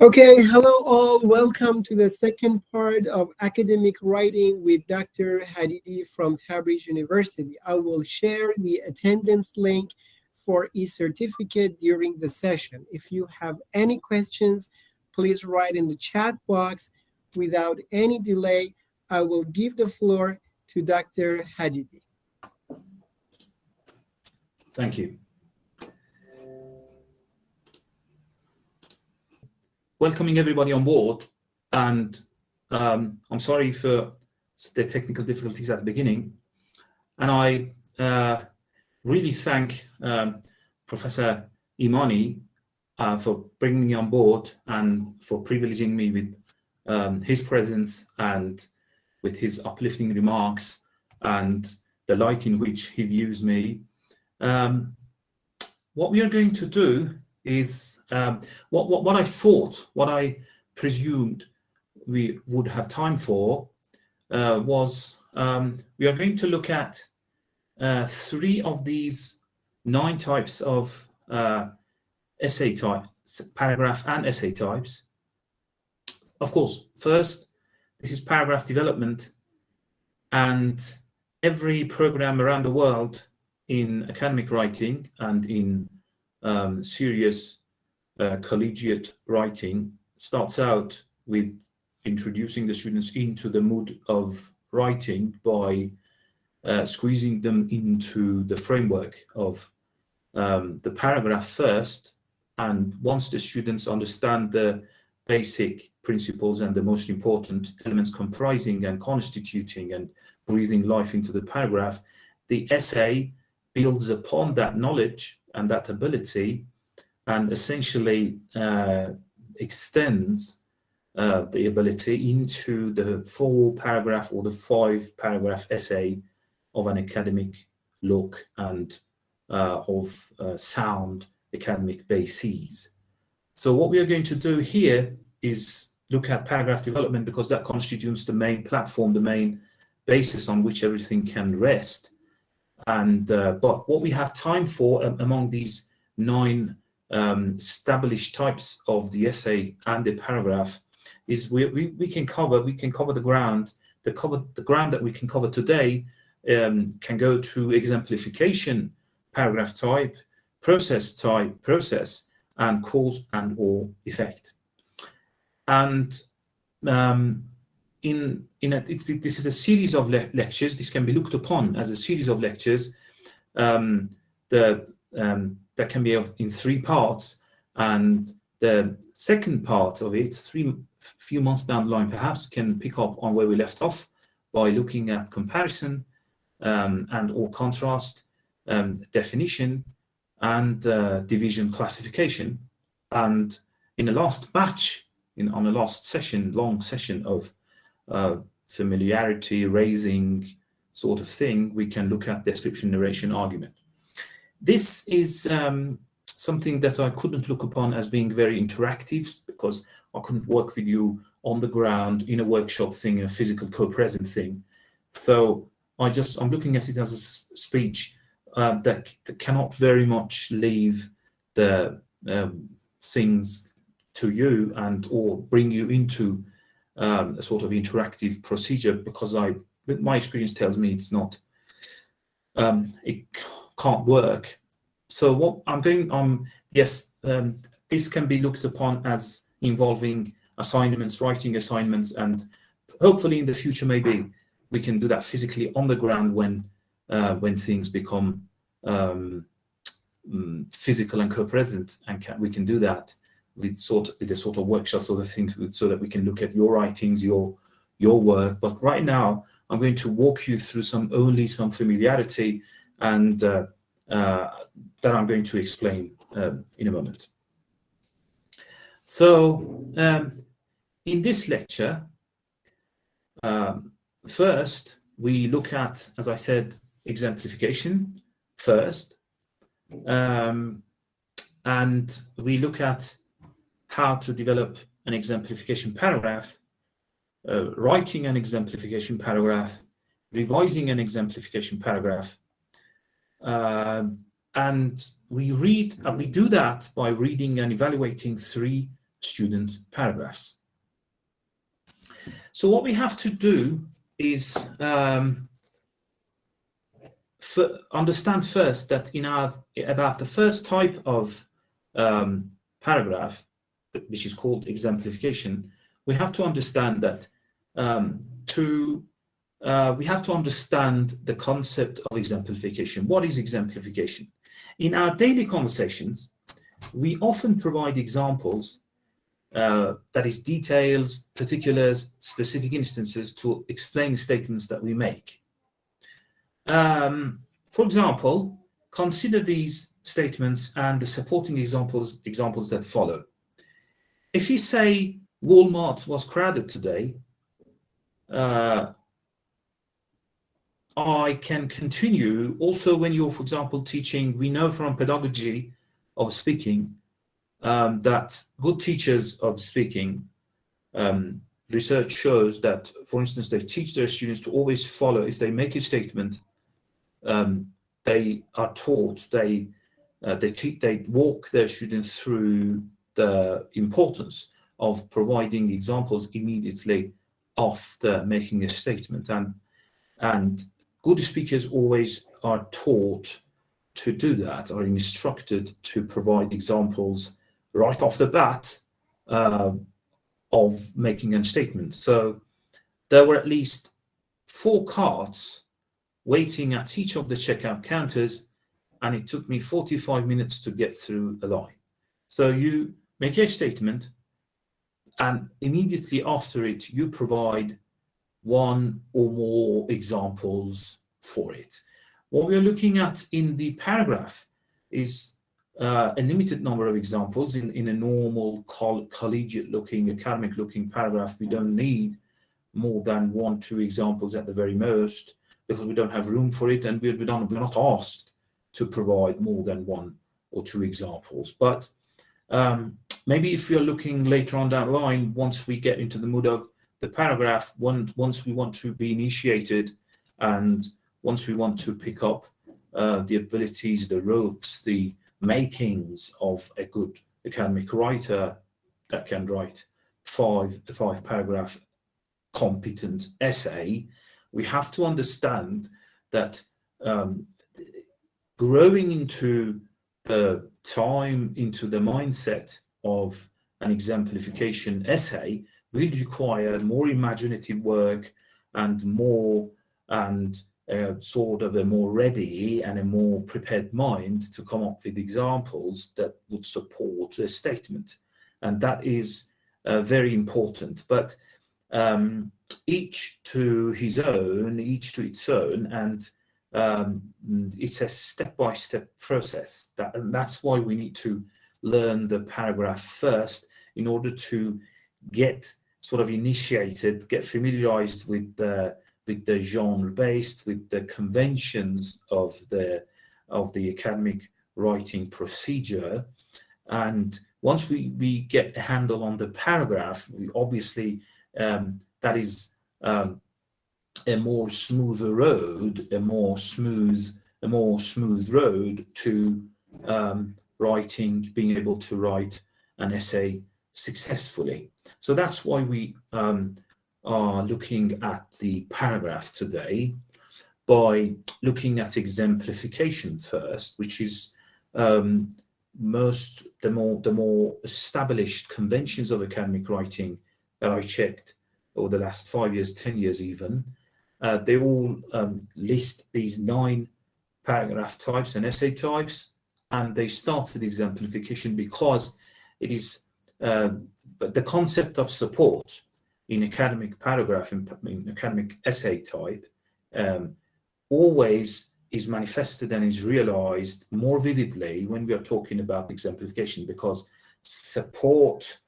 Okay, hello all. Welcome to the second part of academic writing with Dr. Hadidi from Tabriz University. I will share the attendance link for e-certificate during the session. If you have any questions, please write in the chat box. Without any delay, I will give the floor to Dr. Hadidi. Thank you. Welcoming everybody on board, and I'm sorry for the technical difficulties at the beginning, and I really thank Professor Imani for bringing me on board and for privileging me with his presence and with his uplifting remarks and the light in which he views me. What we are going to do is what I presumed we would have time for was we are going to look at 3 of these 9 types of essay types, paragraph and essay types. Of course, first, this is paragraph development, and every program around the world in academic writing and in serious collegiate writing starts out with introducing the students into the mood of writing by squeezing them into the framework of the paragraph first. And once the students understand the basic principles and the most important elements comprising and constituting and breathing life into the paragraph, the essay builds upon that knowledge and that ability, and essentially extends the ability into the 4-paragraph or the 5-paragraph essay of an academic look and of sound academic bases. So what we are going to do here is look at paragraph development, because that constitutes the main platform, the main basis on which everything can rest. And but what we have time for among these 9 established types of the essay and the paragraph is we can cover the ground. The ground that we can cover today can go to exemplification, paragraph type, process, and cause and or effect. And this is a series of lectures. This can be looked upon as a series of lectures that can be in 3 parts, and the second part of it, few months down the line perhaps, can pick up on where we left off by looking at comparison and or contrast, definition, and division classification. And in the last batch, on the last session, long session of familiarity raising sort of thing, we can look at description, narration, argument. This is something that I couldn't look upon as being very interactive, because I couldn't work with you on the ground in a workshop thing, in a physical co-present thing. So I'm looking at it as a speech that cannot very much leave the things to you and or bring you into a sort of interactive procedure, because my experience tells me it's not, it can't work. So what I'm doing, this can be looked upon as involving assignments, writing assignments, and hopefully in the future maybe we can do that physically on the ground when things become physical and co-present, and we can do that with a sort of workshop sort of thing, so that we can look at your writings, your work. But right now I'm going to walk you through some familiarity, and that I'm going to explain in a moment. So in this lecture, first we look at, as I said, exemplification first, and we look at how to develop an exemplification paragraph, writing an exemplification paragraph, revising an exemplification paragraph, and we do that by reading and evaluating 3 student paragraphs. So what we have to do is understand first that about the first type of paragraph, which is called exemplification, we have to understand that we have to understand the concept of exemplification. What is exemplification? In our daily conversations, we often provide examples, that is details, particulars, specific instances to explain statements that we make. For example, consider these statements and the supporting examples that follow. If you say Walmart was crowded today, I can continue also when you're, for example, teaching. We know from pedagogy of speaking that good teachers of speaking, research shows that, for instance, they teach their students to always follow. If they make a statement, they are taught, they walk their students through the importance of providing examples immediately after making a statement, and good speakers always are taught to do that, are instructed to provide examples right off the bat of making a statement. So there were at least 4 carts waiting at each of the checkout counters, and it took me 45 minutes to get through a line. So you make a statement, and immediately after it, you provide 1 or more examples for it. What we're looking at in the paragraph is a limited number of examples. In a normal collegiate-looking, academic-looking paragraph, we don't need more than 1, 2 examples at the very most, because we don't have room for it, and we're not asked to provide more than 1 or 2 examples. But maybe if you're looking later on down the line, once we get into the mood of the paragraph, once we want to be initiated, and once we want to pick up the abilities, the ropes, the makings of a good academic writer that can write a 5-paragraph competent essay, we have to understand that growing into the time, into the mindset of an exemplification essay will require more imaginative work and sort of a more ready and a more prepared mind to come up with examples that would support a statement. And that is very important. But each to its own, and it's a step-by-step process. That's why we need to learn the paragraph first in order to get sort of initiated, get familiarized with the genre-based, with the conventions of the academic writing procedure. And once we get a handle on the paragraph, we obviously that is a more smoother road, a more smooth road to being able to write an essay successfully. So that's why we are looking at the paragraph today, by looking at exemplification first, which is the more established conventions of academic writing that I checked over the last 5 years, 10 years even. They all list these 9 paragraph types and essay types, and they start with exemplification because it is the concept of support in academic paragraph, in academic essay type, always is manifested and is realized more vividly when we are talking about exemplification, because support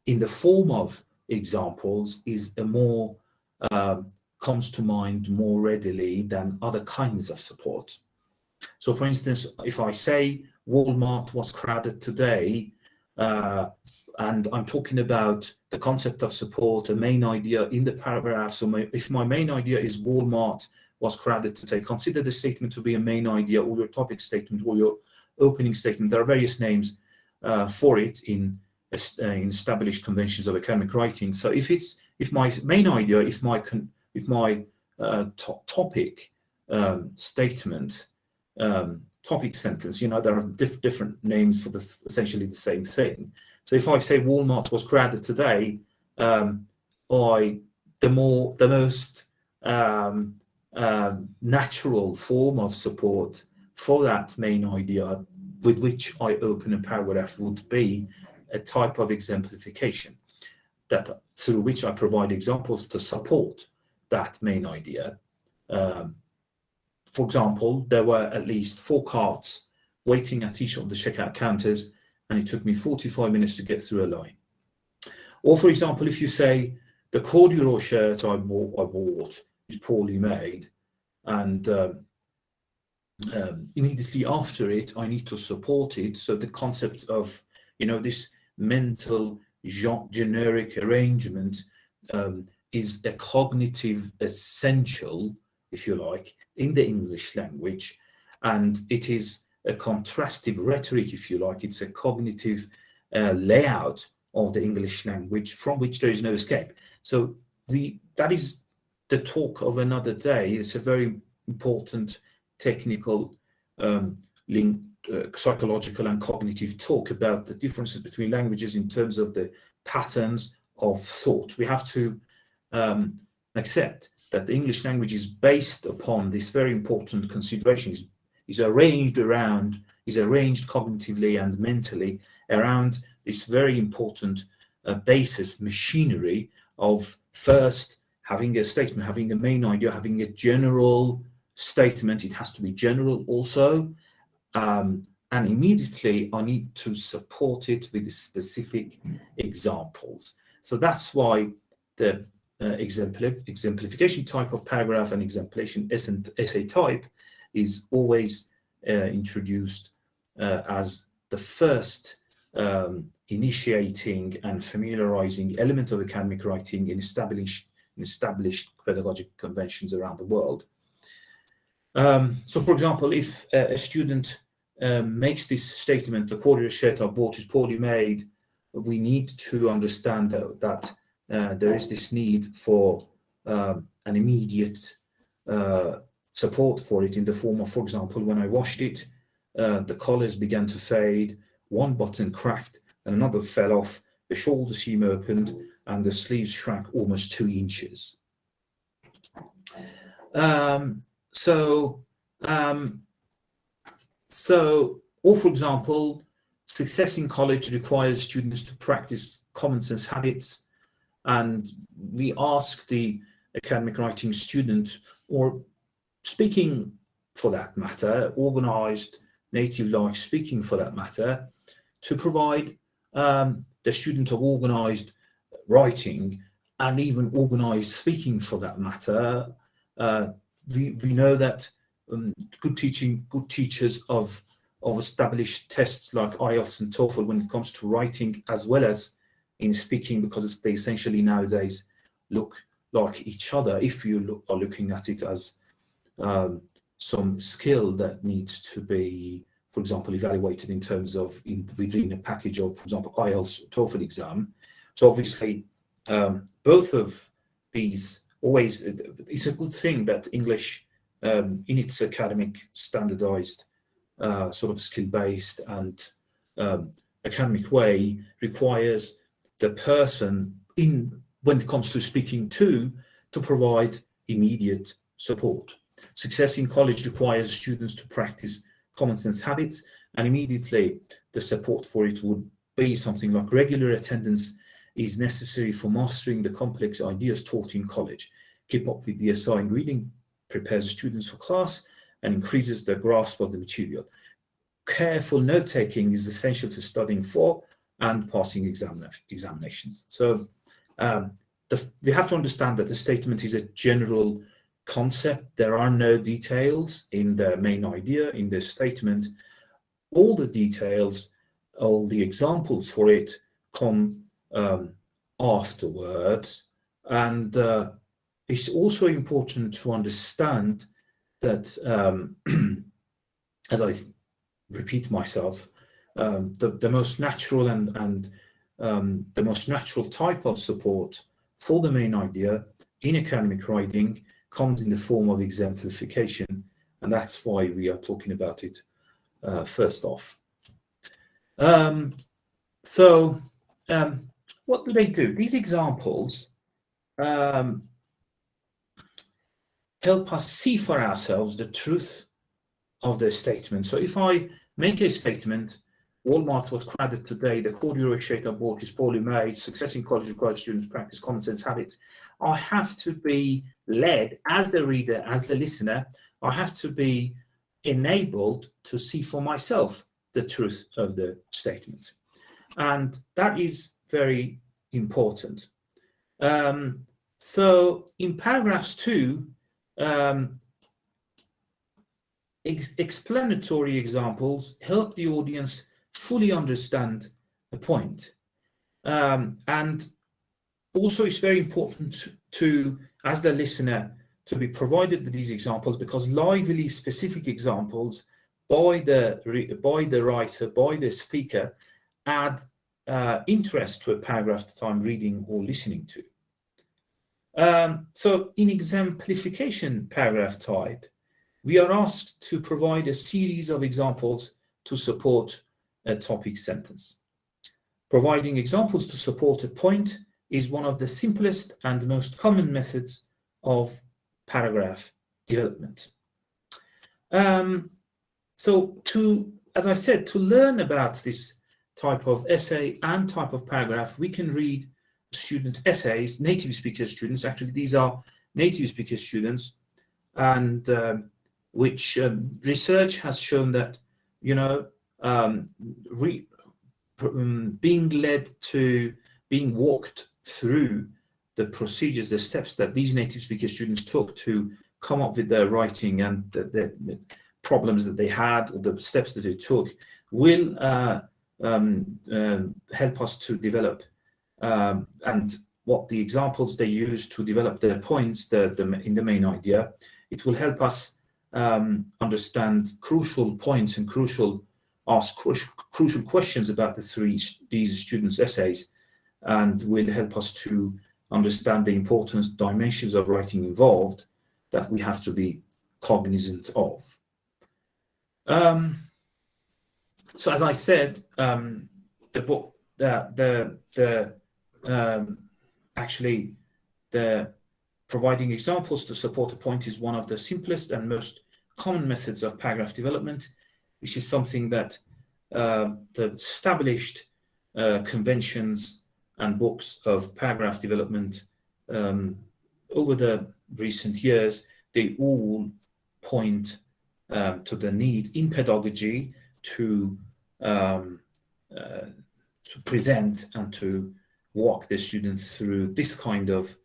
in the form of examples is a more comes to mind more readily than other kinds of support. So for instance, if I say Walmart was crowded today, and I'm talking about the concept of support, a main idea in the paragraph. So if my main idea is Walmart was crowded today. Consider the statement to be a main idea, or your topic statement, or your opening statement. There are various names for it in established conventions of academic writing. So if my main idea, if my topic statement, topic sentence, there are different names for this, essentially the same thing. So if I say Walmart was crowded today, the most natural form of support for that main idea with which I open a paragraph would be a type of exemplification, that through which I provide examples to support that main idea. For example, there were at least 4 carts waiting at each of the checkout counters, and it took me 45 minutes to get through a line. Or for example, if you say, the corduroy shirt I bought is poorly made, and immediately after it, I need to support it. So the concept of, this mental generic arrangement is a cognitive essential, if you like, in the English language, and it is a contrastive rhetoric, if you like. It's a cognitive layout of the English language from which there is no escape. So that is the talk of another day. It's a very important technical psychological and cognitive talk about the differences between languages in terms of the patterns of thought. We have to accept that the English language is based upon this very important consideration, is arranged cognitively and mentally around this very important basis machinery of first having a statement, having a main idea, having a general statement. It has to be general also, and immediately I need to support it with specific examples. So that's why the exemplification type of paragraph and exemplification essay type is always introduced as the first initiating and familiarizing element of academic writing in established pedagogic conventions around the world. So for example, if a student makes this statement, the corduroy shirt I bought is poorly made, we need to understand that there is this need for an immediate support for it in the form of, for example, when I washed it, the collars began to fade, one button cracked and another fell off, the shoulder seam opened, and the sleeves shrank almost 2 inches. Or for example, success in college requires students to practice common sense habits, and we ask the academic writing student, or speaking for that matter, organized native-like speaking for that matter, to provide the student of organized writing and even organized speaking for that matter. We know that good teachers of established tests like IELTS and TOEFL when it comes to writing as well as in speaking, because they essentially nowadays look like each other. If you are looking at it as some skill that needs to be, for example, evaluated in terms of within a package of, for example, IELTS or TOEFL exam. So obviously, both of these always, it's a good thing that English in its academic standardized sort of skill-based and academic way requires the person when it comes to speaking to provide immediate support. Success in college requires students to practice common sense habits, and immediately the support for it would be something like regular attendance is necessary for mastering the complex ideas taught in college. Keep up with the SI in reading prepares students for class and increases their grasp of the material. Careful note-taking is essential to studying for and passing examinations. So we have to understand that the statement is a general concept. There are no details in the main idea, in the statement. All the details, all the examples for it come afterwards, and it's also important to understand that, as I repeat myself, the most natural and the most natural type of support for the main idea in academic writing comes in the form of exemplification, and that's why we are talking about it first off. What do they do? These examples help us see for ourselves the truth of the statement. So if I make a statement, Walmart was crowded today, the core rate of work is poorly made, success in college requires students practice common sense habits, I have to be led as the reader, as the listener, I have to be enabled to see for myself the truth of the statement. And that is very important. So in paragraphs 2, explanatory examples help the audience fully understand the point. And also it's very important to, as the listener, to be provided with these examples, because lively specific examples by the writer, by the speaker, add interest to a paragraph that I'm reading or listening to. So in exemplification paragraph type, we are asked to provide a series of examples to support a topic sentence. Providing examples to support a point is one of the simplest and most common methods of paragraph development. So as I said, to learn about this type of essay and type of paragraph, we can read student essays, native speaker students. Actually, these are native speaker students, and which research has shown that, you know, being led to, being walked through the procedures, the steps that these native speaker students took to come up with their writing and the problems that they had, or the steps that they took, will help us to develop and what the examples they use to develop their points in the main idea. It will help us understand crucial points and ask crucial questions about these students' essays, and will help us to understand the important dimensions of writing involved that we have to be cognizant of. So as I said, the book, actually, the providing examples to support a point is one of the simplest and most common methods of paragraph development, which is something that the established conventions and books of paragraph development over the recent years, they all point to the need in pedagogy to present and to walk the students through this kind of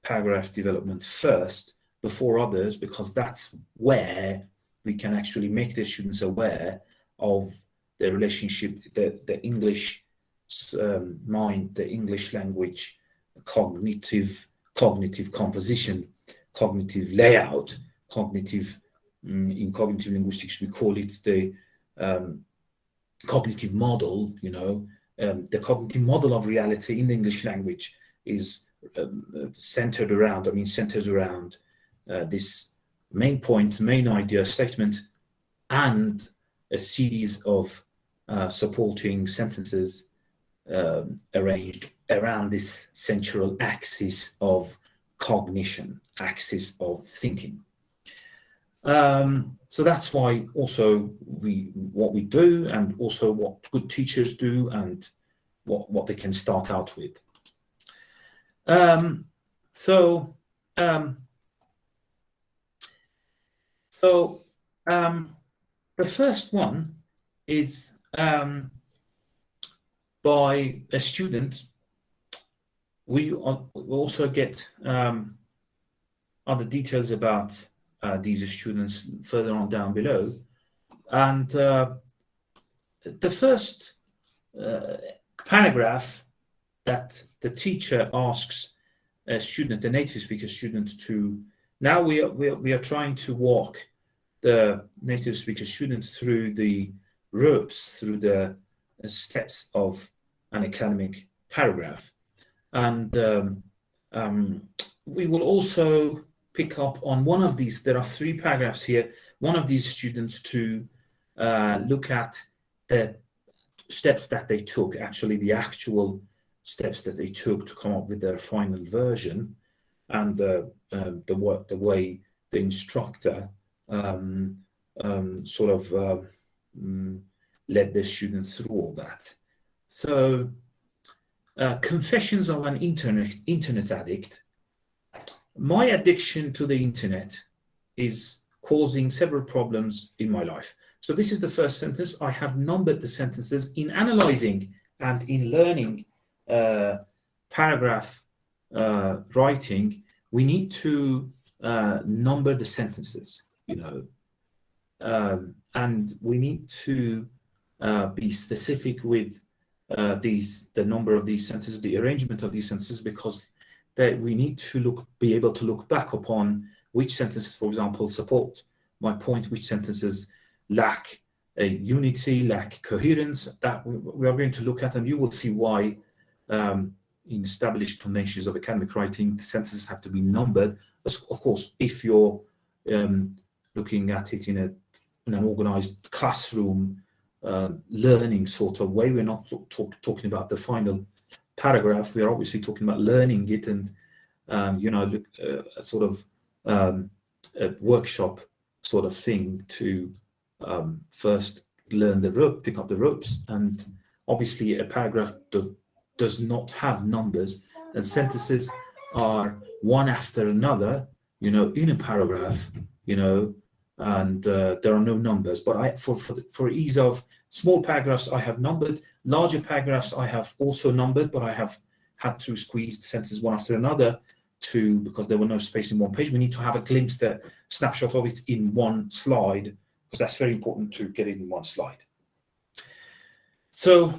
paragraph development first before others, because that's where we can actually make the students aware of the relationship, the English mind, the English language, cognitive composition, cognitive layout, in cognitive linguistics we call it the cognitive model. You know, the cognitive model of reality in the English language is centers around this main point, main idea statement, and a series of supporting sentences arranged around this central axis of cognition, axis of thinking. So that's why also what we do, and also what good teachers do, and what they can start out with. The first one is by a student. We also get other details about these students further on down below. And the first paragraph that the teacher asks student, the native speaker student, to now we are trying to walk the native speaker student through the ropes, through the steps of an academic paragraph. And we will also pick up on one of these. There are 3 paragraphs here. One of these students to look at the steps that they took, actually the actual steps that they took to come up with their final version, and the way the instructor sort of led the students through all that. So, Confessions of an Internet Addict. My addiction to the internet is causing several problems in my life. So this is the first sentence. I have numbered the sentences. In analyzing and in learning paragraph writing, we need to number the sentences, and we need to be specific with the number of these sentences, the arrangement of these sentences, because that we need to be able to look back upon which sentences, for example, support my point, which sentences lack a unity, lack coherence. That we are going to look at, and you will see why in established conventions of academic writing, the sentences have to be numbered. Of course, if you're looking at it in an organized classroom learning sort of way, we're not talking about the final paragraph. We are obviously talking about learning it, and a sort of a workshop sort of thing to first learn the rope, pick up the ropes. And obviously a paragraph does not have numbers, and sentences are one after another, in a paragraph, and there are no numbers. But for ease of small paragraphs, I have numbered. Larger paragraphs, I have also numbered, but I have had to squeeze the sentences one after another because there were no space in one page. We need to have a glimpse, the snapshot of it in one slide, because that's very important to get it in one slide. So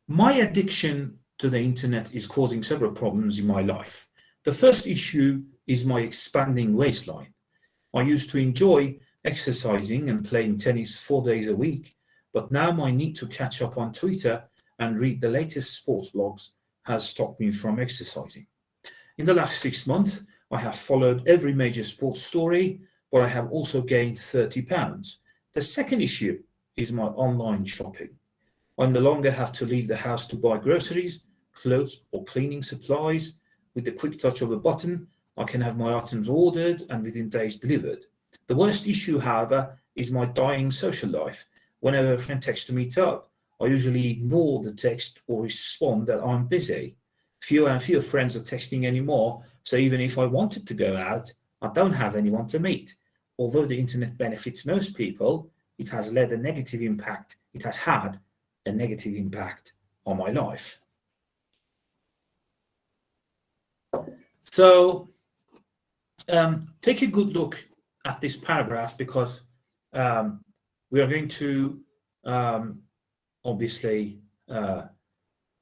my addiction to the internet is causing several problems in my life. The first issue is my expanding waistline. I used to enjoy exercising and playing tennis 4 days a week, but now my need to catch up on Twitter and read the latest sports blogs has stopped me from exercising. In the last 6 months, I have followed every major sports story, but I have also gained 30 pounds. The second issue is my online shopping. I no longer have to leave the house to buy groceries, clothes, or cleaning supplies. With the quick touch of a button, I can have my items ordered and within days delivered. The worst issue, however, is my dying social life. Whenever a friend texts to meet up, I usually ignore the text or respond that I'm busy. Fewer and fewer friends are texting anymore, so even if I wanted to go out, I don't have anyone to meet. Although the internet benefits most people, it has had a negative impact on my life. So take a good look at this paragraph, because we are going to obviously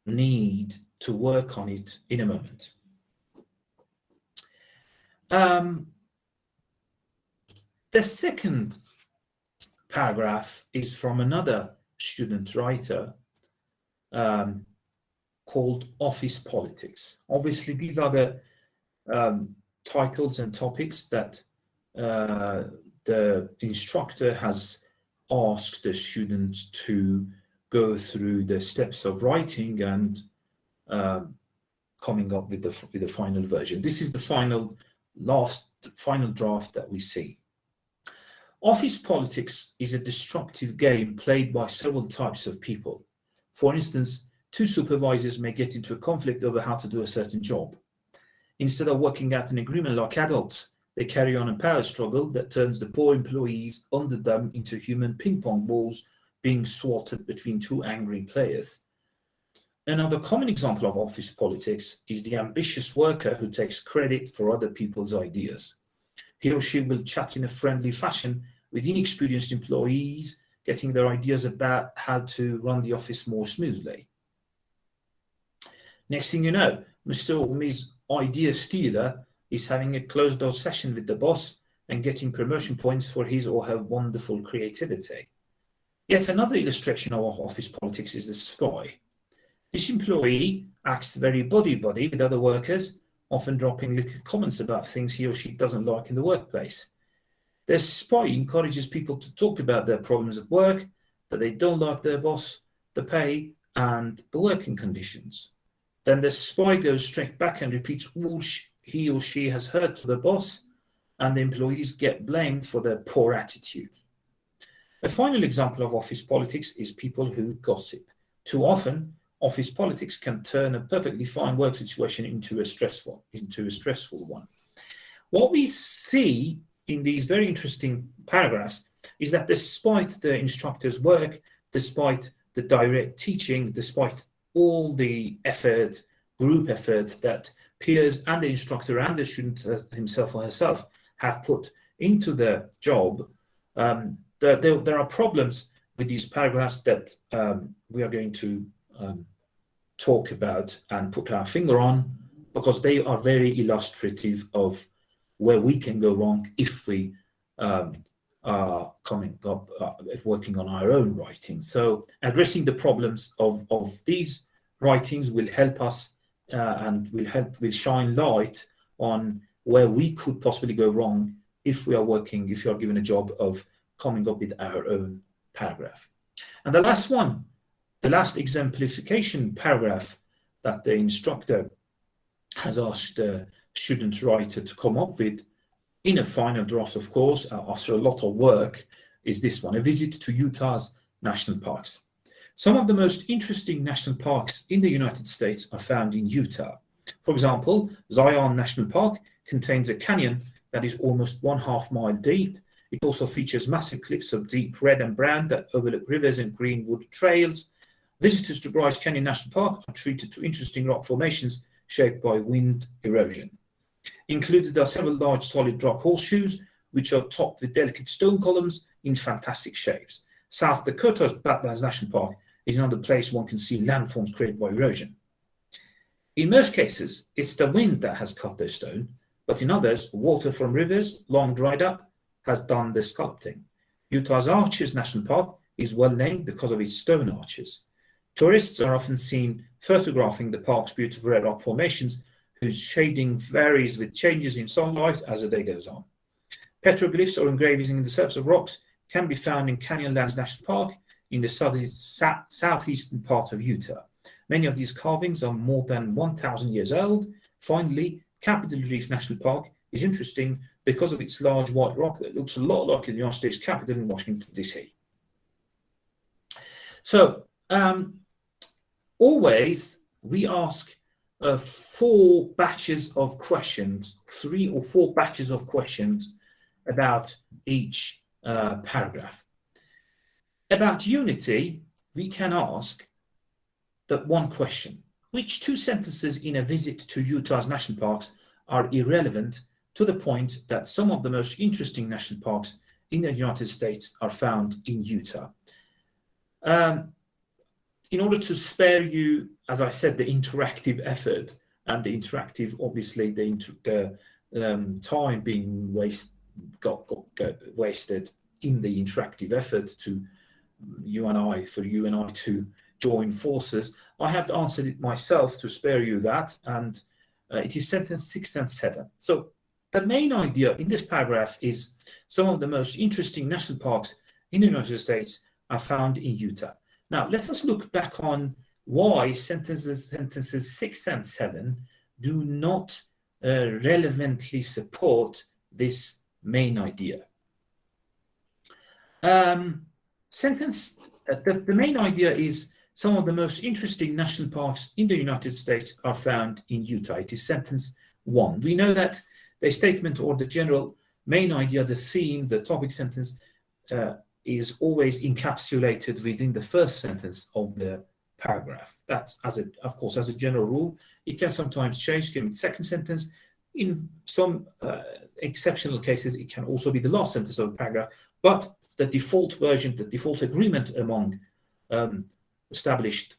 need to work on it in a moment. The second paragraph is from another student writer called Office Politics. Obviously, these are the titles and topics that the instructor has asked the students to go through the steps of writing and coming up with the final version. This is the final draft that we see. Office politics is a destructive game played by several types of people. For instance, 2 supervisors may get into a conflict over how to do a certain job. Instead of working out an agreement like adults, they carry on a power struggle that turns the poor employees under them into human ping-pong balls being swatted between 2 angry players. Another common example of office politics is the ambitious worker who takes credit for other people's ideas. He or she will chat in a friendly fashion with inexperienced employees, getting their ideas about how to run the office more smoothly. Next thing you know, Mr. or Ms. idea stealer is having a closed door session with the boss and getting promotion points for his or her wonderful creativity. Yet another illustration of office politics is the spy. This employee acts very buddy-buddy with other workers, often dropping little comments about things he or she doesn't like in the workplace. The spy encourages people to talk about their problems at work, that they don't like their boss, the pay, and the working conditions. Then the spy goes straight back and repeats all he or she has heard to the boss, and the employees get blamed for their poor attitude. A final example of office politics is people who gossip. Too often, office politics can turn a perfectly fine work situation into a stressful one. What we see in these very interesting paragraphs is that despite the instructor's work, despite the direct teaching, despite all the effort, group effort that peers and the instructor and the student himself or herself have put into the job, there are problems with these paragraphs that we are going to talk about and put our finger on, because they are very illustrative of where we can go wrong if we are working on our own writing. So addressing the problems of these writings will help us and will shine light on where we could possibly go wrong if you are given a job of coming up with our own paragraph. And the last exemplification paragraph that the instructor has asked the student writer to come up with in a final draft, of course, after a lot of work, is this one: a visit to Utah's national parks. Some of the most interesting national parks in the United States are found in Utah. For example, Zion National Park contains a canyon that is almost 1/2 mile deep. It also features massive cliffs of deep red and brown that overlook rivers and greenwood trails. Visitors to Bryce Canyon National Park are treated to interesting rock formations shaped by wind erosion. Included are several large solid rock horseshoes, which are topped with delicate stone columns in fantastic shapes. South Dakota's Badlands National Park is another place one can see landforms created by erosion. In most cases, it's the wind that has cut the stone, but in others, water from rivers, long dried up, has done the sculpting. Utah's Arches National Park is well named because of its stone arches. Tourists are often seen photographing the park's beautiful red rock formations, whose shading varies with changes in sunlight as the day goes on. Petroglyphs or engravings in the surface of rocks can be found in Canyonlands National Park in the southeastern part of Utah. Many of these carvings are more than 1,000 years old. Finally, Capitol Reef National Park is interesting because of its large white rock that looks a lot like the United States Capitol in Washington, D.C. So, always we ask 4 batches of questions, 3 or 4 batches of questions about each paragraph. About unity, we can ask that one question: which 2 sentences in a visit to Utah's national parks are irrelevant to the point that some of the most interesting national parks in the United States are found in Utah? In order to spare you, as I said, the interactive effort and the interactive, obviously, the time being wasted in the interactive effort for you and I to join forces, I have answered it myself to spare you that, and it is sentence 6 and 7. So the main idea in this paragraph is some of the most interesting national parks in the United States are found in Utah. Now, let us look back on why sentences 6 and 7 do not relevantly support this main idea. The main idea is some of the most interesting national parks in the United States are found in Utah. It is sentence 1. We know that the statement or the general main idea, the theme, the topic sentence is always encapsulated within the first sentence of the paragraph. That's, of course, as a general rule. It can sometimes change, given the second sentence. In some exceptional cases, it can also be the last sentence of the paragraph, but the default version, the default agreement among established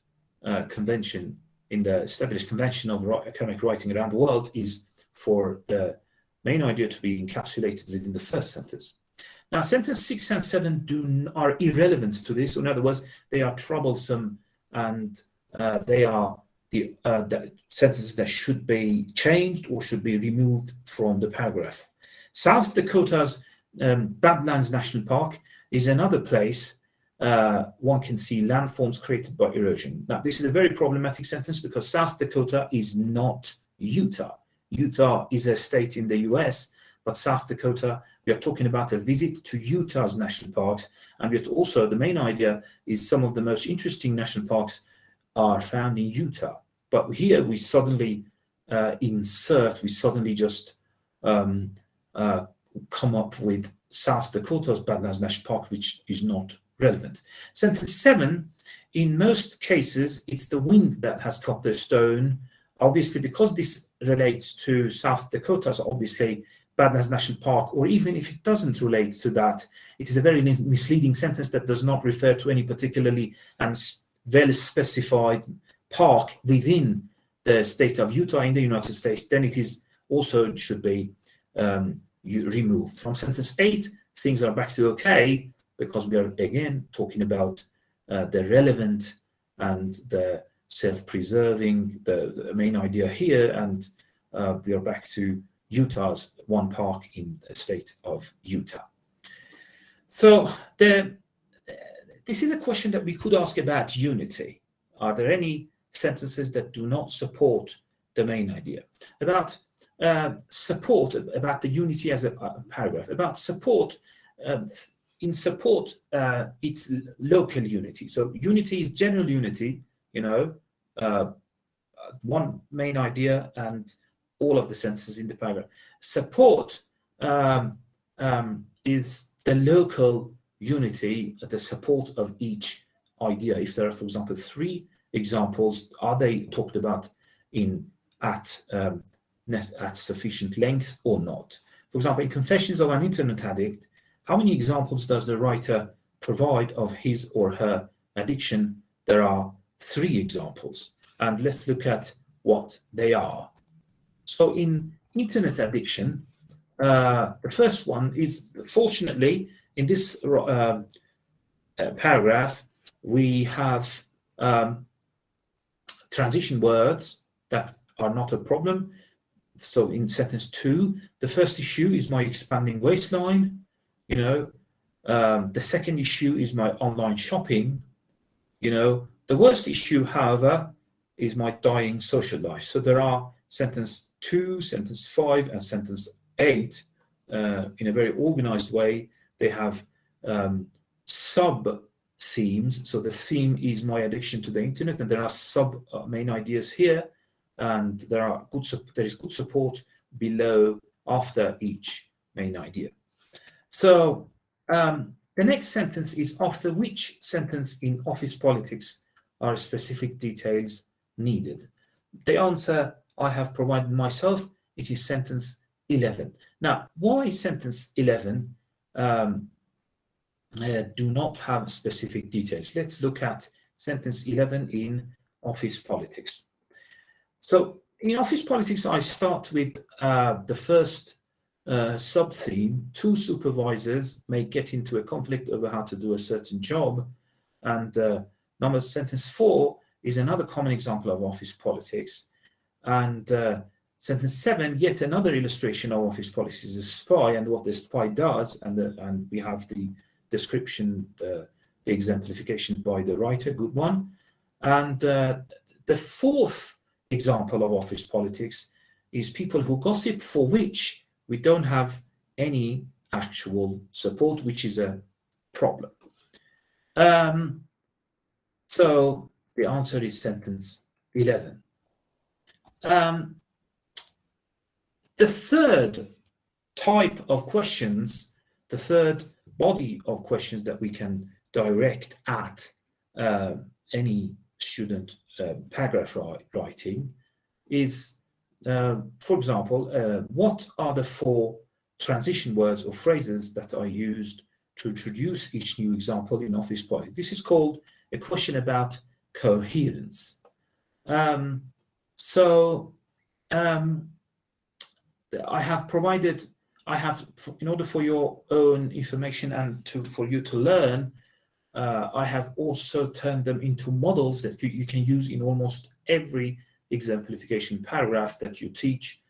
convention in the established convention of academic writing around the world is for the main idea to be encapsulated within the first sentence. Now, sentence 6 and 7 are irrelevant to this. In other words, they are troublesome, and they are the sentences that should be changed or should be removed from the paragraph. South Dakota's Badlands National Park is another place one can see landforms created by erosion. Now, this is a very problematic sentence because South Dakota is not Utah. Utah is a state in the US, but South Dakota, we are talking about a visit to Utah's national parks. And yet also the main idea is some of the most interesting national parks are found in Utah. But here we suddenly just come up with South Dakota's Badlands National Park, which is not relevant. Sentence 7, in most cases, it's the wind that has cut the stone. Obviously, because this relates to South Dakota's, obviously, Badlands National Park, or even if it doesn't relate to that, it is a very misleading sentence that does not refer to any particularly and well specified park within the state of Utah in the United States. Then it is also should be removed. From sentence 8, things are back to okay, because we are again talking about the relevant and the self-preserving, the main idea here, and we are back to Utah's one park in the state of Utah. So this is a question that we could ask about unity. Are there any sentences that do not support the main idea? About support, about the unity as a paragraph. About support, in support, it's local unity. So unity is general unity, one main idea and all of the sentences in the paragraph. Support is the local unity, the support of each idea. If there are, for example, 3 examples, are they talked about at sufficient length or not? For example, in Confessions of an Internet Addict, how many examples does the writer provide of his or her addiction? There are 3 examples, and let's look at what they are. So in internet addiction, the first one is, fortunately, in this paragraph, we have transition words that are not a problem. So in sentence 2, the first issue is my expanding waistline. The second issue is my online shopping. The worst issue, however, is my dying social life. So there are sentence 2, sentence 5, and sentence 8 in a very organized way. They have sub-themes. So the theme is my addiction to the internet, and there are sub-main ideas here, and there is good support below after each main idea. So the next sentence is, after which sentence in office politics are specific details needed? The answer I have provided myself, it is sentence 11. Now, why sentence 11 do not have specific details? Let's look at sentence 11 in office politics. So in office politics, I start with the first sub-theme. 2 supervisors may get into a conflict over how to do a certain job. And sentence 4 is another common example of office politics. And sentence 7, yet another illustration of office politics, is a spy and what the spy does. And we have the description, the exemplification by the writer, good one. And the 4th example of office politics is people who gossip, for which we don't have any actual support, which is a problem. So the answer is sentence 11. The third type of questions, the third body of questions that we can direct at any student paragraph writing is, for example, what are the 4 transition words or phrases that are used to introduce each new example in office politics? This is called a question about coherence. So I have provided, in order for your own information and for you to learn, I have also turned them into models that you can use in almost every exemplification paragraph that you teach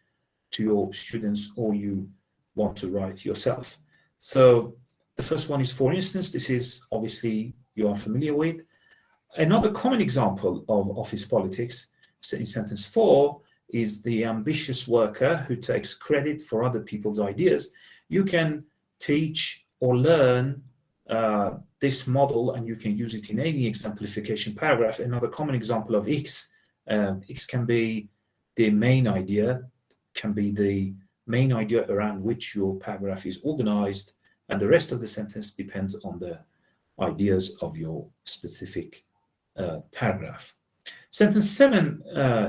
to your students or you want to write yourself. So the first one is, for instance, this is obviously you are familiar with. Another common example of office politics in sentence 4 is the ambitious worker who takes credit for other people's ideas. You can teach or learn this model and you can use it in any exemplification paragraph. Another common example of X, X can be the main idea, can be the main idea around which your paragraph is organized, and the rest of the sentence depends on the ideas of your specific paragraph. Sentence 7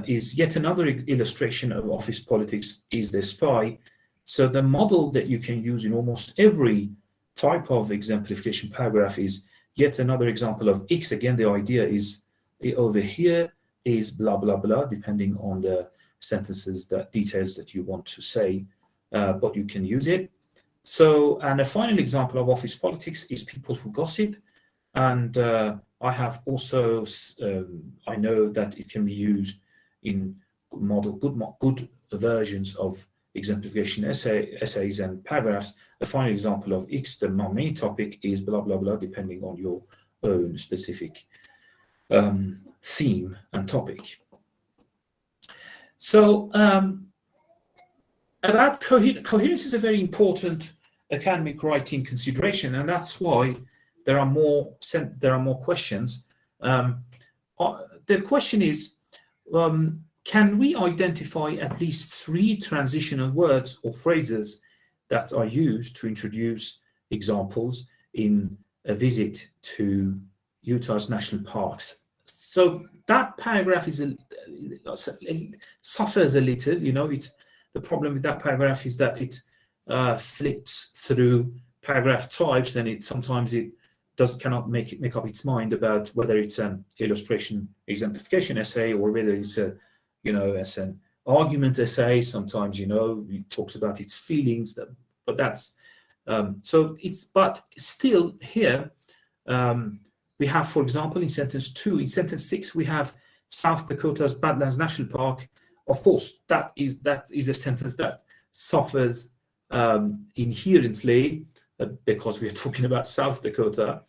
is yet another illustration of office politics, is the spy. So the model that you can use in almost every type of exemplification paragraph is yet another example of X. Again, the idea is over here is blah, blah, blah, depending on the sentences, that details that you want to say, but you can use it. So, and a final example of office politics is people who gossip. And I have also, I know that it can be used in good versions of exemplification essays and paragraphs. The final example of X, the main topic, is blah, blah, blah, depending on your own specific theme and topic. So about coherence is a very important academic writing consideration, and that's why there are more questions. The question is, can we identify at least 3 transitional words or phrases that are used to introduce examples in a visit to Utah's national parks? So that paragraph suffers a little, you know. The problem with that paragraph is that it flips through paragraph types, and it sometimes cannot make up its mind about whether it's an illustration exemplification essay or whether it's as an argument essay. Sometimes, it talks about its feelings, but that's but still here we have, for example, in sentence 2, in sentence 6 we have South Dakota's Badlands National Park. Of course, that is a sentence that suffers inherently because we are talking about South Dakota,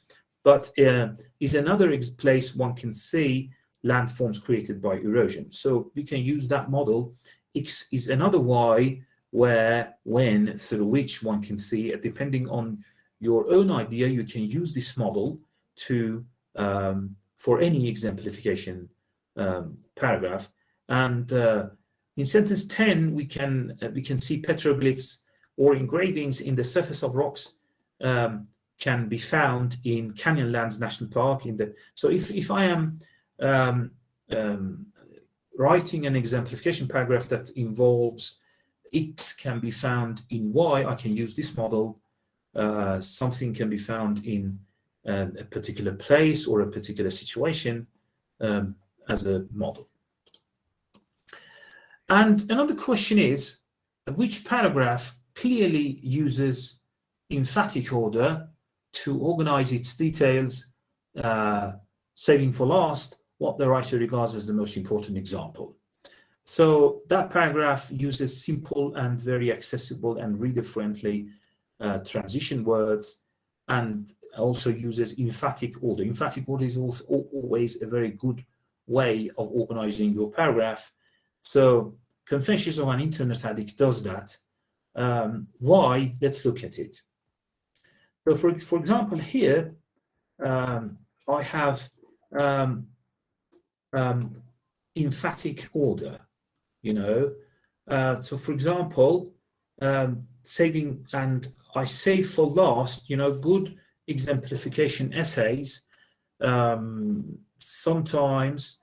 but is another place one can see landforms created by erosion. So we can use that model. X is another Y, where, when, through which one can see, depending on your own idea, you can use this model to for any exemplification paragraph. And in sentence 10, we can see petroglyphs or engravings in the surface of rocks can be found in Canyonlands National Park. So if I am writing an exemplification paragraph that involves X can be found in Y, I can use this model. Something can be found in a particular place or a particular situation as a model. And another question is, which paragraph clearly uses emphatic order to organize its details, saving for last what the writer regards as the most important example? So that paragraph uses simple and very accessible and reader-friendly transition words, and also uses emphatic order. Emphatic order is also always a very good way of organizing your paragraph. So Confessions of an Internet Addict does that. Why? Let's look at it. So for example, here I have emphatic order, so for example, saving, and I save for last, good exemplification essays sometimes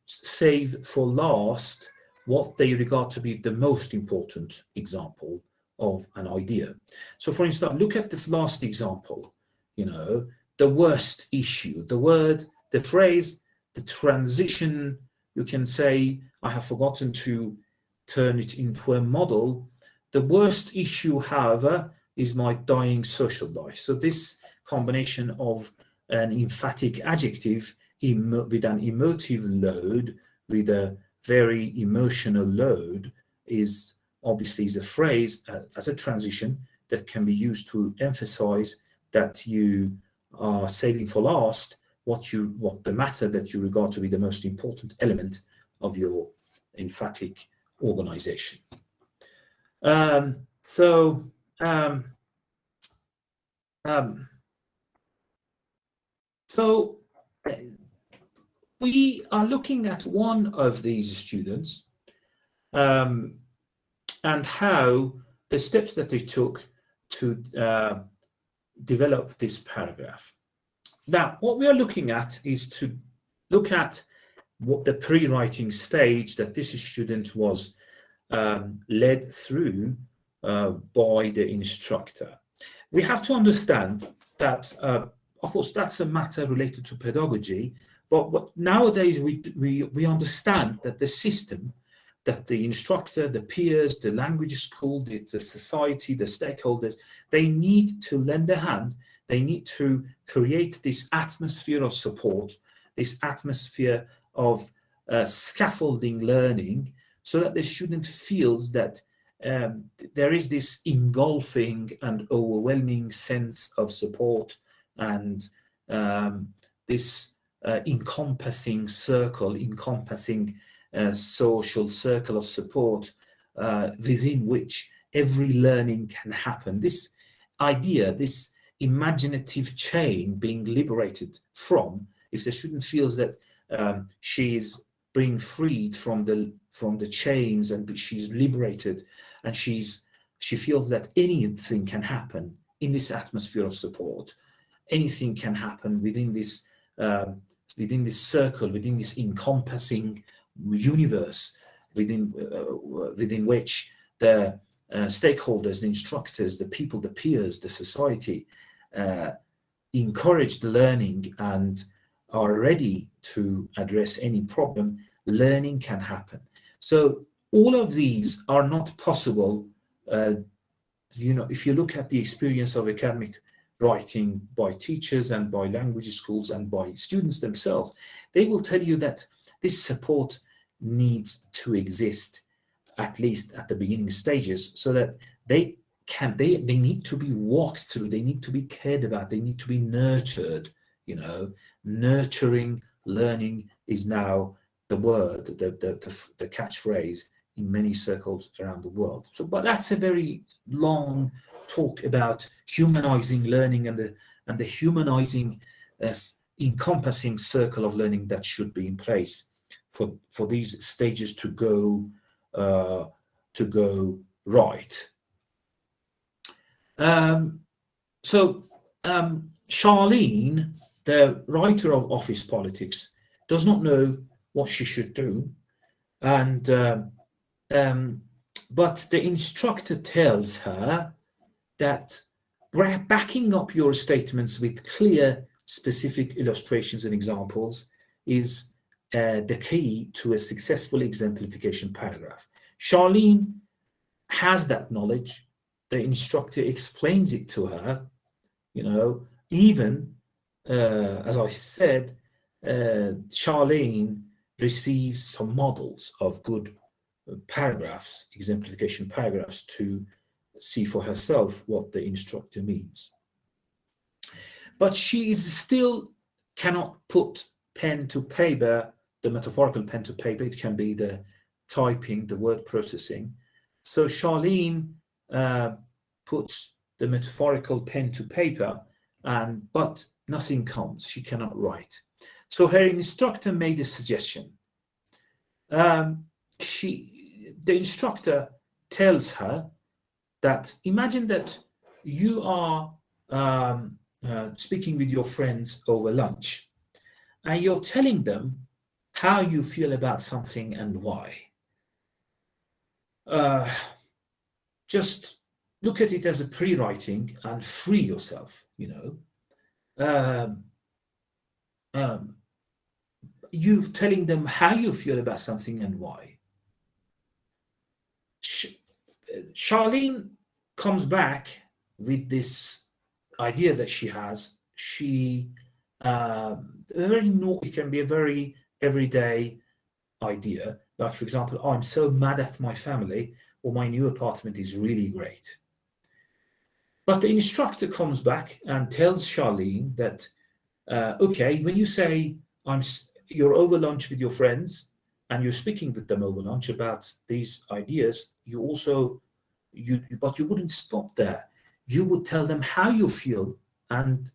save for last what they regard to be the most important example of an idea. So for instance, look at the last example, the worst issue, the phrase, the transition you can say, I have forgotten to turn it into a model. The worst issue, however, is my dying social life. So this combination of an emphatic adjective with an emotive load, with a very emotional load, is obviously a phrase as a transition that can be used to emphasize that you are saving for last what the matter that you regard to be the most important element of your emphatic organization. So we are looking at one of these students and how the steps that they took to develop this paragraph. Now, what we are looking at is to look at what the pre-writing stage that this student was led through by the instructor. We have to understand that, of course, that's a matter related to pedagogy, but nowadays we understand that the system, that the instructor, the peers, the language school, the society, the stakeholders, they need to lend a hand. They need to create this atmosphere of support, this atmosphere of scaffolding learning, so that the student feels that there is this engulfing and overwhelming sense of support and this encompassing circle, encompassing social circle of support within which every learning can happen. This idea, this imaginative chain being liberated from, if the student feels that she is being freed from the chains and she's liberated, and she feels that anything can happen in this atmosphere of support, anything can happen within this circle, within this encompassing universe, within which the stakeholders, the instructors, the people, the peers, the society encourage the learning and are ready to address any problem, learning can happen. So all of these are not possible. If you look at the experience of academic writing by teachers and by language schools and by students themselves, they will tell you that this support needs to exist, at least at the beginning stages, so that they need to be walked through, they need to be cared about, they need to be nurtured. Nurturing learning is now the word, the catchphrase in many circles around the world. But that's a very long talk about humanizing learning and the humanizing encompassing circle of learning that should be in place for these stages to go right. Charlene, the writer of Office Politics, does not know what she should do, and but the instructor tells her that backing up your statements with clear, specific illustrations and examples is the key to a successful exemplification paragraph. Charlene has that knowledge. The instructor explains it to her. Even as I said, Charlene receives some models of good paragraphs, exemplification paragraphs, to see for herself what the instructor means. But she still cannot put pen to paper, the metaphorical pen to paper. It can be the typing, the word processing. So Charlene puts the metaphorical pen to paper, but nothing comes. She cannot write. So her instructor made a suggestion. The instructor tells her that imagine that you are speaking with your friends over lunch, and you're telling them how you feel about something and why. Just look at it as a pre-writing and free yourself, you telling them how you feel about something and why. Charlene comes back with this idea that she has. It can be a very everyday idea. Like, for example, I'm so mad at my family, or my new apartment is really great. But the instructor comes back and tells Charlene that, okay, when you say you're over lunch with your friends and you're speaking with them over lunch about these ideas, but you wouldn't stop there. You would tell them how you feel and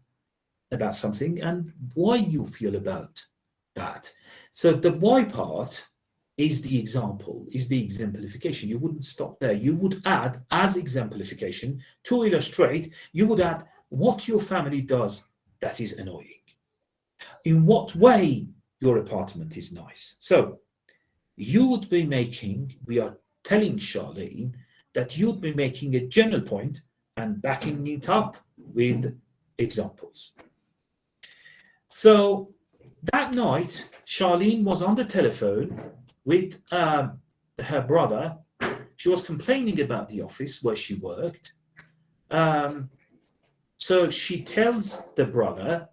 about something and why you feel about that. So the why part is the example, is the exemplification. You wouldn't stop there. You would add, as exemplification, to illustrate, you would add what your family does that is annoying. In what way your apartment is nice. So you would be we are telling Charlene that you'd be making a general point and backing it up with examples. So that night, Charlene was on the telephone with her brother. She was complaining about the office where she worked. So she tells the brother,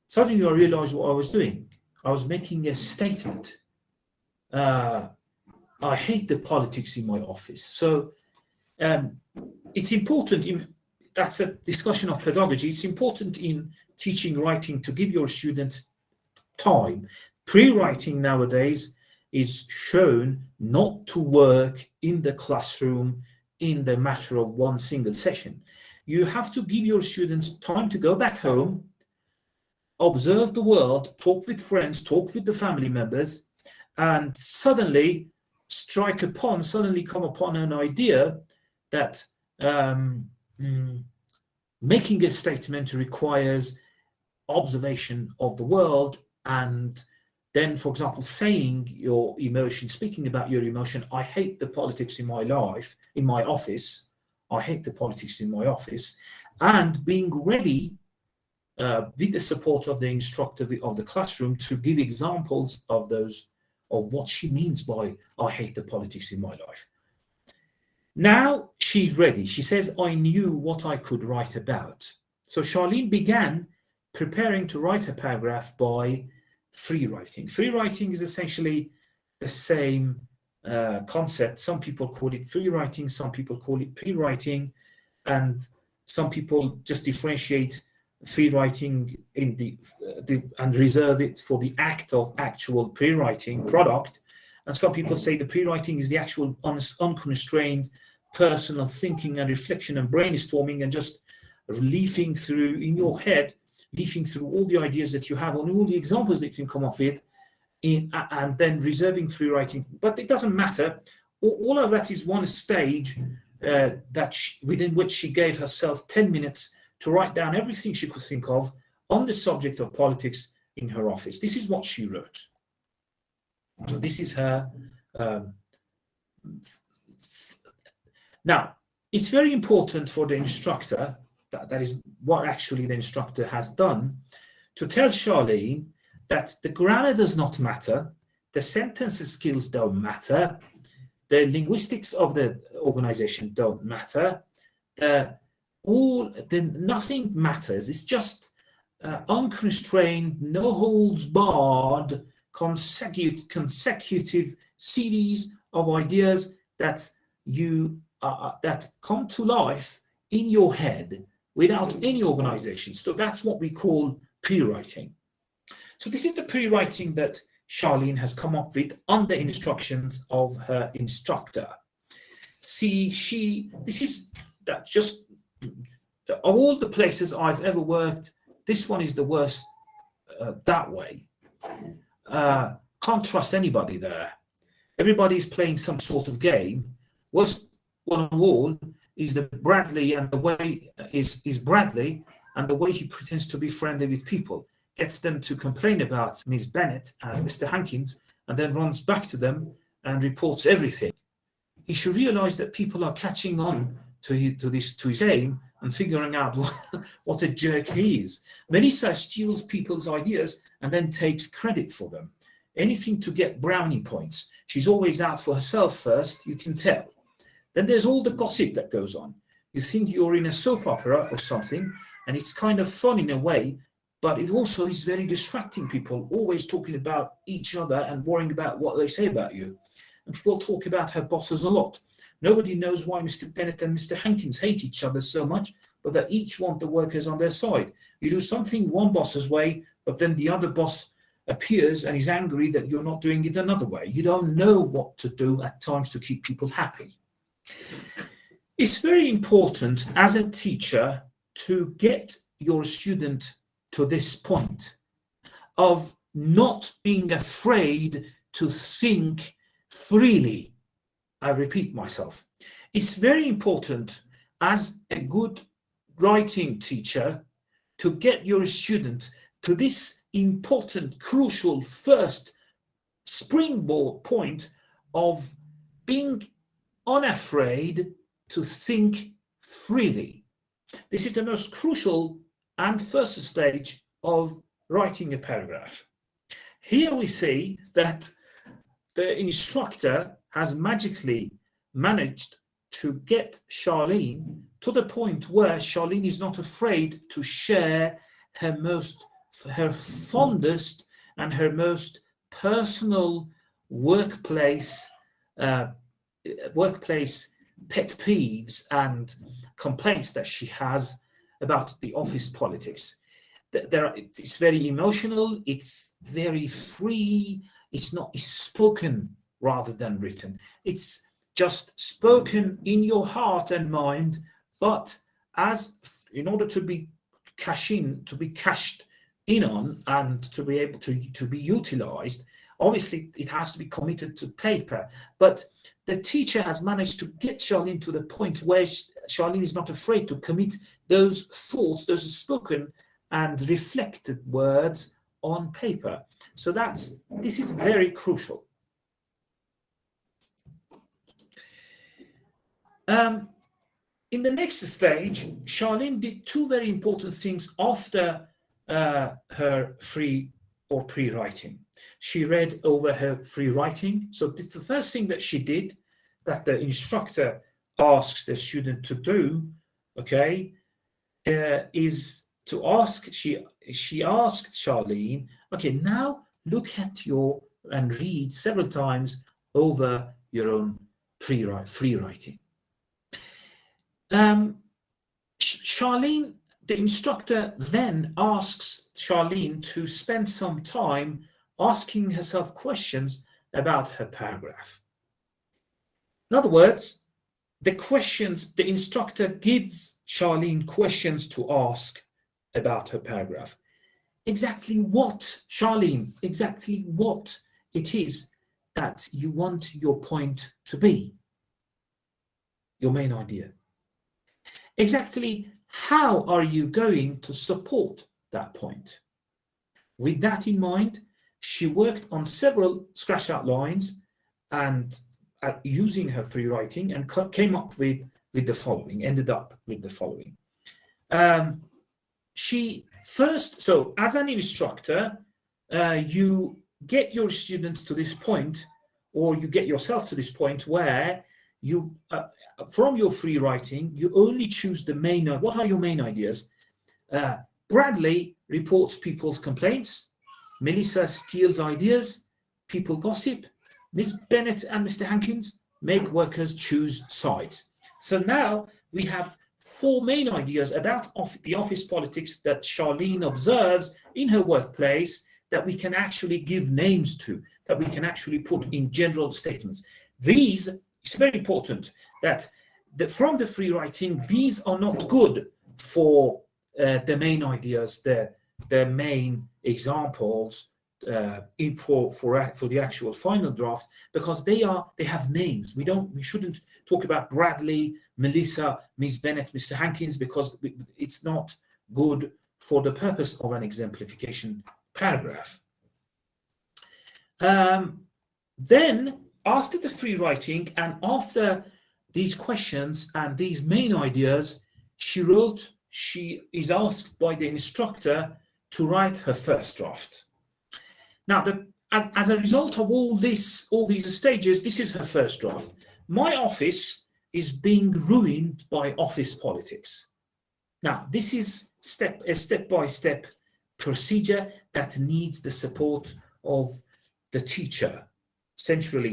suddenly I realized what I was doing. I was making a statement. I hate the politics in my office. So it's important, that's a discussion of pedagogy. It's important in teaching writing to give your student time. Pre-writing nowadays is shown not to work in the classroom in the matter of one single session. You have to give your students time to go back home, observe the world, talk with friends, talk with the family members, and suddenly come upon an idea that making a statement requires observation of the world, and then, for example, saying your emotion, speaking about your emotion, I hate the politics in my life, in my office, I hate the politics in my office, and being ready with the support of the instructor of the classroom to give examples of what she means by I hate the politics in my life. Now she's ready. She says, I knew what I could write about. So Charlene began preparing to write a paragraph by free writing. Free writing is essentially the same concept. Some people call it free writing, some people call it pre-writing, and some people just differentiate free writing and reserve it for the act of actual pre-writing product. And some people say the pre-writing is the actual unconstrained personal thinking and reflection and brainstorming and just leafing through in your head, leafing through all the ideas that you have on all the examples that you can come up with, and then reserving free writing. But it doesn't matter. All of that is one stage within which she gave herself 10 minutes to write down everything she could think of on the subject of politics in her office. This is what she wrote. So this is her. Now, it's very important for the instructor, that is what actually the instructor has done, to tell Charlene that the grammar does not matter, the sentence skills don't matter, the linguistics of the organization don't matter, nothing matters. It's just unconstrained, no holds barred, consecutive series of ideas that that come to life in your head without any organization. So that's what we call pre-writing. So this is the pre-writing that Charlene has come up with under instructions of her instructor. This is that just of all the places I've ever worked, this one is the worst that way. Can't trust anybody there. Everybody's playing some sort of game. Worst one of all is Bradley, and the way is Bradley, and the way he pretends to be friendly with people, gets them to complain about Ms. Bennett and Mr. Hankins, and then runs back to them and reports everything. He should realize that people are catching on to his aim and figuring out what a jerk he is. Melissa steals people's ideas and then takes credit for them. anything to get brownie points. She's always out for herself first, you can tell. Then there's all the gossip that goes on. You think you're in a soap opera or something, and it's kind of fun in a way, but it also is very distracting. People always talking about each other and worrying about what they say about you. And people talk about her bosses a lot. Nobody knows why Mr. Bennett and Mr. Hankins hate each other so much, but they each want the workers on their side. You do something one boss's way, but then the other boss appears and is angry that you're not doing it another way. You don't know what to do at times to keep people happy. It's very important as a teacher to get your student to this point of not being afraid to think freely. I repeat myself. It's very important as a good writing teacher to get your student to this important, crucial first springboard point of being unafraid to think freely. This is the most crucial and first stage of writing a paragraph. Here we see that the instructor has magically managed to get Charlene to the point where Charlene is not afraid to share her fondest and her most personal workplace pet peeves and complaints that she has about the office politics. It's very emotional, it's very free, it's spoken rather than written. It's just spoken in your heart and mind, but in order to be cashed in on and to be able to be utilized, obviously it has to be committed to paper. But the teacher has managed to get Charlene to the point where Charlene is not afraid to commit those thoughts, those spoken and reflected words on paper. So this is very crucial. In the next stage, Charlene did two very important things after her free or pre-writing. She read over her free writing. So this, the first thing that she did, that the instructor asks the student to do, okay, is to ask, she asked Charlene, okay, now look at and read several times over your own free writing. Charlene, the instructor then asks Charlene to spend some time asking herself questions about her paragraph. In other words, the instructor gives Charlene questions to ask about her paragraph. Exactly what, Charlene, exactly what it is that you want your point to be, your main idea. Exactly how are you going to support that point? With that in mind, she worked on several scratch outlines and using her free writing and came up with the following, ended up with the following. So as an instructor, you get your students to this point, or you get yourself to this point where you, from your free writing, you only choose the main. What are your main ideas? Bradley reports people's complaints. Melissa steals ideas. People gossip. Ms. Bennett and Mr. Hankins make workers choose sides. So now we have four main ideas about the office politics that Charlene observes in her workplace that we can actually give names to, that we can actually put in general statements. It's very important that from the free writing, these are not good for the main ideas, the main examples for the actual final draft, because they have names. We shouldn't talk about Bradley, Melissa, Ms. Bennett, Mr. Hankins, because it's not good for the purpose of an exemplification paragraph. Then, after the free writing and after these questions and these main ideas, she is asked by the instructor to write her first draft. Now, as a result of all these stages, this is her first draft. My office is being ruined by office politics. Now, this is a step-by-step procedure that needs the support of the teacher.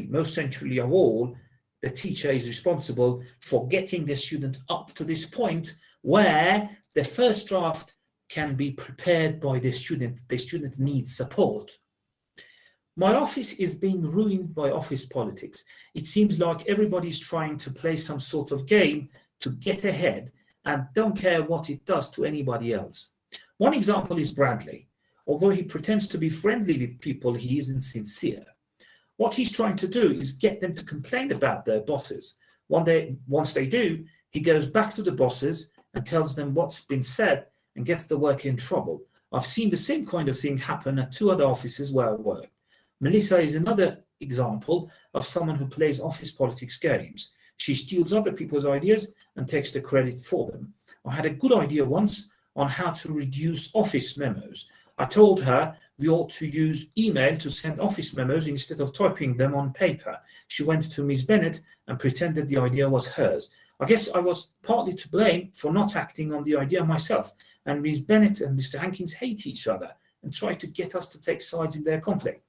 Most centrally of all, the teacher is responsible for getting the student up to this point where the first draft can be prepared by the student. The student needs support. My office is being ruined by office politics. It seems like everybody's trying to play some sort of game to get ahead and don't care what it does to anybody else. One example is Bradley. Although he pretends to be friendly with people, he isn't sincere. What he's trying to do is get them to complain about their bosses. Once they do, he goes back to the bosses and tells them what's been said and gets the worker in trouble. I've seen the same kind of thing happen at 2 other offices where I work. Melissa is another example of someone who plays office politics games. She steals other people's ideas and takes the credit for them. I had a good idea once on how to reduce office memos. I told her we ought to use email to send office memos instead of typing them on paper. She went to Ms. Bennett and pretended the idea was hers. I guess I was partly to blame for not acting on the idea myself, and Ms. Bennett and Mr. Hankins hate each other and try to get us to take sides in their conflict.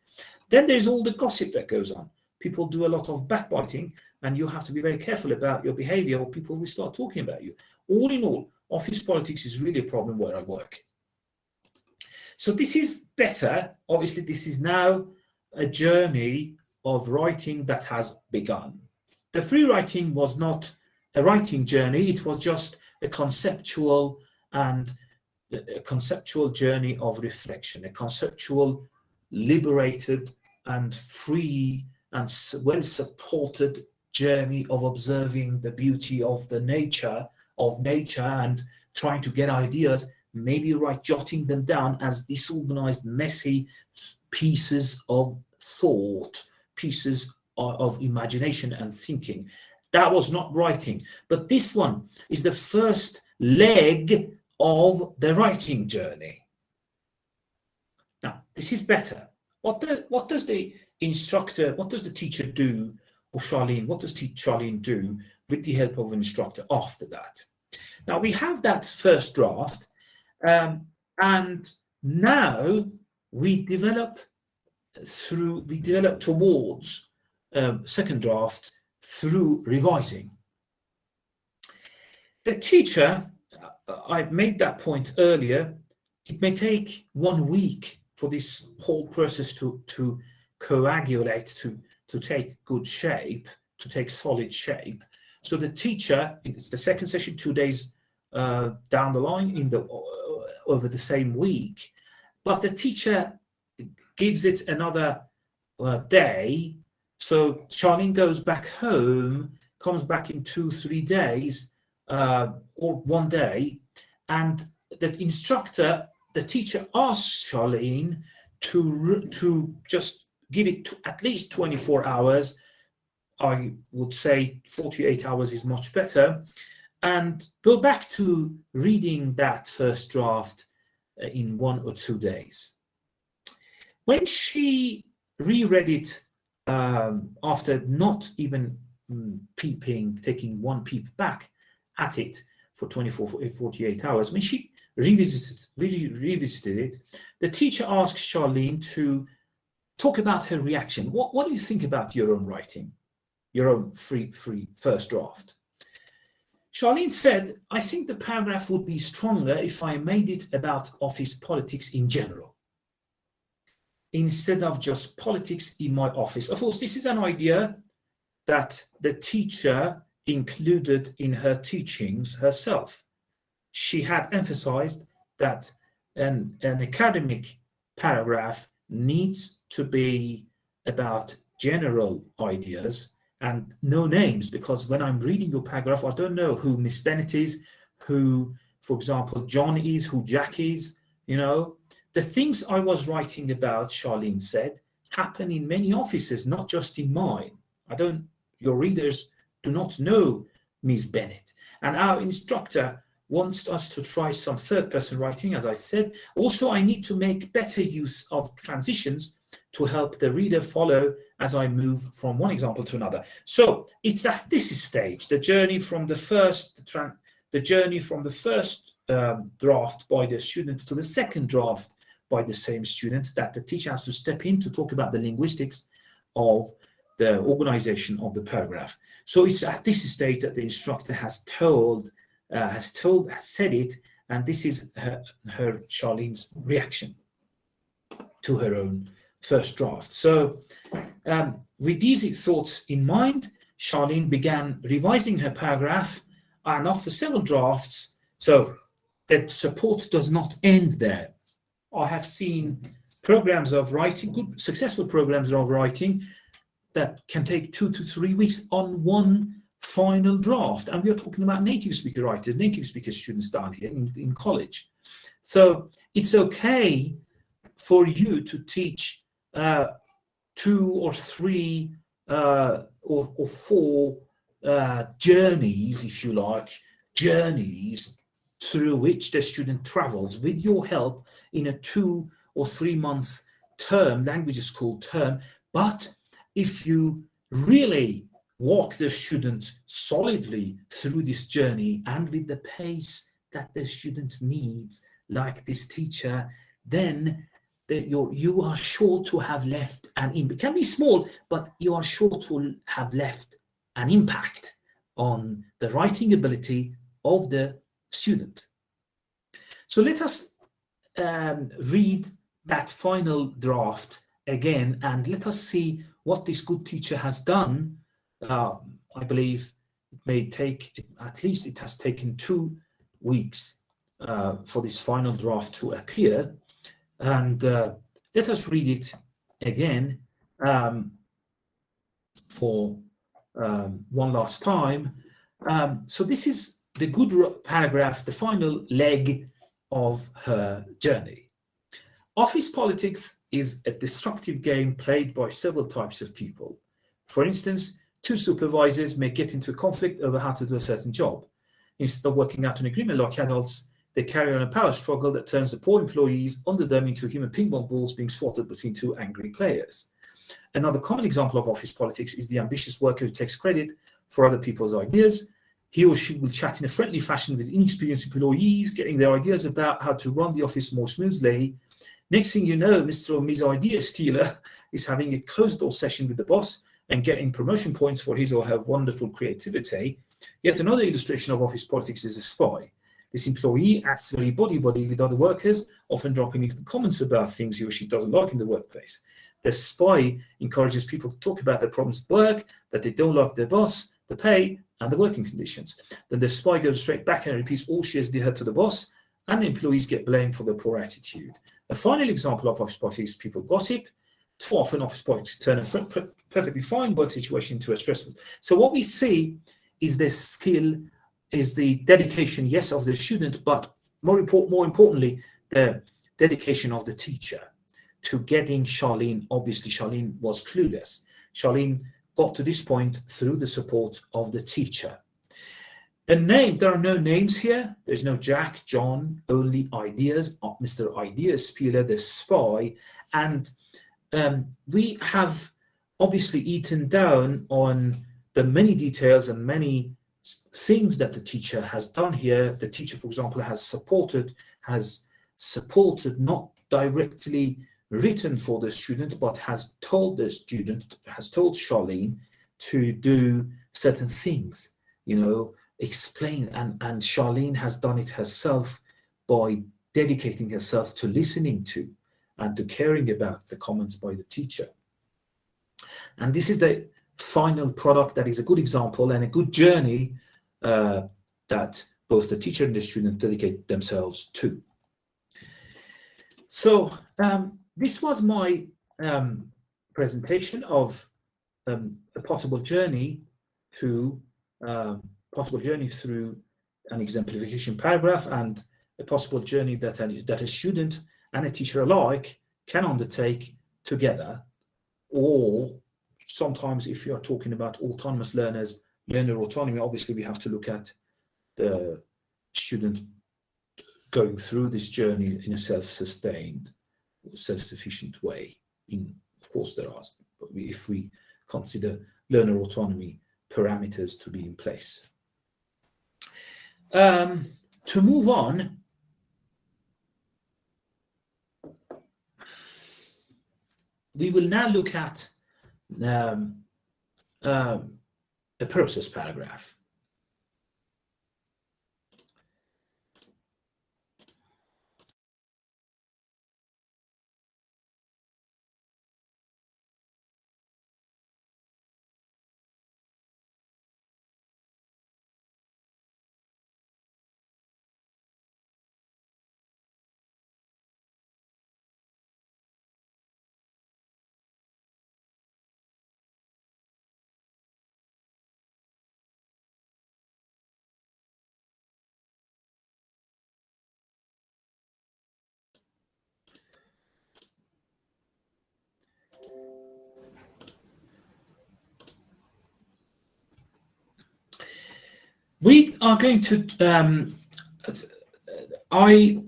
Then there's all the gossip that goes on. People do a lot of backbiting, and you have to be very careful about your behavior or people will start talking about you. All in all, office politics is really a problem where I work. So this is better. Obviously, this is now a journey of writing that has begun. The free writing was not a writing journey. It was just a conceptual journey of reflection, a conceptual, liberated and free and well-supported journey of observing the beauty of the nature and trying to get ideas, maybe jotting them down as disorganized, messy pieces of thought, pieces of imagination and thinking. That was not writing. But this one is the first leg of the writing journey. Now, this is better. What does the instructor, what does the teacher do, or Charlene, what does Charlene do with the help of an instructor after that? Now, we have that first draft, and now we develop towards second draft through revising. The teacher, I made that point earlier, it may take 1 week for this whole process to coagulate, to take good shape, to take solid shape. So the teacher, it's the second session, 2 days down the line over the same week, but the teacher gives it another day. So Charlene goes back home, comes back in 2-3 days, or 1 day, and the teacher asks Charlene to just give it at least 24 hours. I would say 48 hours is much better, and go back to reading that first draft in 1 or 2 days. When she reread it after not even taking 1 peep back at it for 48 hours, when she revisited it, the teacher asks Charlene to talk about her reaction. What do you think about your own writing, your own free first draft? Charlene said, I think the paragraph would be stronger if I made it about office politics in general, instead of just politics in my office. Of course, this is an idea that the teacher included in her teachings herself. She had emphasized that an academic paragraph needs to be about general ideas and no names, because when I'm reading your paragraph, I don't know who Miss Bennett is, who, for example, John is, who Jack is, The things I was writing about, Charlene said, happen in many offices, not just in mine. Your readers do not know Miss Bennett. And our instructor wants us to try some third-person writing, as I said. Also, I need to make better use of transitions to help the reader follow as I move from one example to another. So it's at this stage, the journey from the first draft by the student to the second draft by the same student, that the teacher has to step in to talk about the linguistics of the organization of the paragraph. So it's at this stage that the instructor has said it, and this is her Charlene's reaction to her own first draft. So with these thoughts in mind, Charlene began revising her paragraph, and after several drafts, so that support does not end there. I have seen programs of writing, good successful programs of writing, that can take 2 to 3 weeks on one final draft. And we are talking about native speaker writers, native speaker students down here in college. So it's okay for you to teach 2 or 3 or 4 journeys, if you like, journeys through which the student travels with your help in a 2 or 3 month term, language school term. But if you really walk the student solidly through this journey and with the pace that the student needs, like this teacher, then you are sure to have left an impact. It can be small, but you are sure to have left an impact on the writing ability of the student. So let us read that final draft again, and let us see what this good teacher has done. I believe it may take, at least it has taken 2 weeks for this final draft to appear. And let us read it again for one last time. So this is the good paragraph, the final leg of her journey. Office politics is a destructive game played by several types of people. For instance, 2 supervisors may get into a conflict over how to do a certain job. Instead of working out an agreement like adults, they carry on a power struggle that turns the poor employees under them into human ping pong balls being swatted between 2 angry players. Another common example of office politics is the ambitious worker who takes credit for other people's ideas. He or she will chat in a friendly fashion with inexperienced employees, getting their ideas about how to run the office more smoothly. Next thing you know, Mr. or Ms. Idea Stealer is having a closed-door session with the boss and getting promotion points for his or her wonderful creativity. Yet another illustration of office politics is a spy. This employee acts very buddy-buddy with other workers, often dropping into the comments about things he or she doesn't like in the workplace. The spy encourages people to talk about their problems at work, that they don't like their boss, the pay, and the working conditions. Then the spy goes straight back and repeats all she has heard to the boss, and the employees get blamed for their poor attitude. A final example of office politics is people gossip. Too often, office politics turn a perfectly fine work situation into a stressful. So what we see is the skill, is the dedication, yes, of the student, but more importantly, the dedication of the teacher to getting Charlene. Obviously, Charlene was clueless. Charlene got to this point through the support of the teacher. There are no names here. There's no Jack, John, only ideas, Mr. Idea Spieler, the spy. And we have obviously eaten down on the many details and many things that the teacher has done here. The teacher, for example, has supported not directly written for the student, but has told Charlene to do certain things, explain, and Charlene has done it herself by dedicating herself to listening to and to caring about the comments by the teacher. And this is the final product that is a good example and a good journey that both the teacher and the student dedicate themselves to. So this was my presentation of a possible journey through an exemplification paragraph, and a possible journey that a student and a teacher alike can undertake together. Or sometimes, if you are talking about autonomous learner autonomy, obviously we have to look at the student going through this journey in a self-sustained, self-sufficient way. Of course, there are, if we consider learner autonomy parameters to be in place. To move on, we will now look at a process paragraph. We are going to, I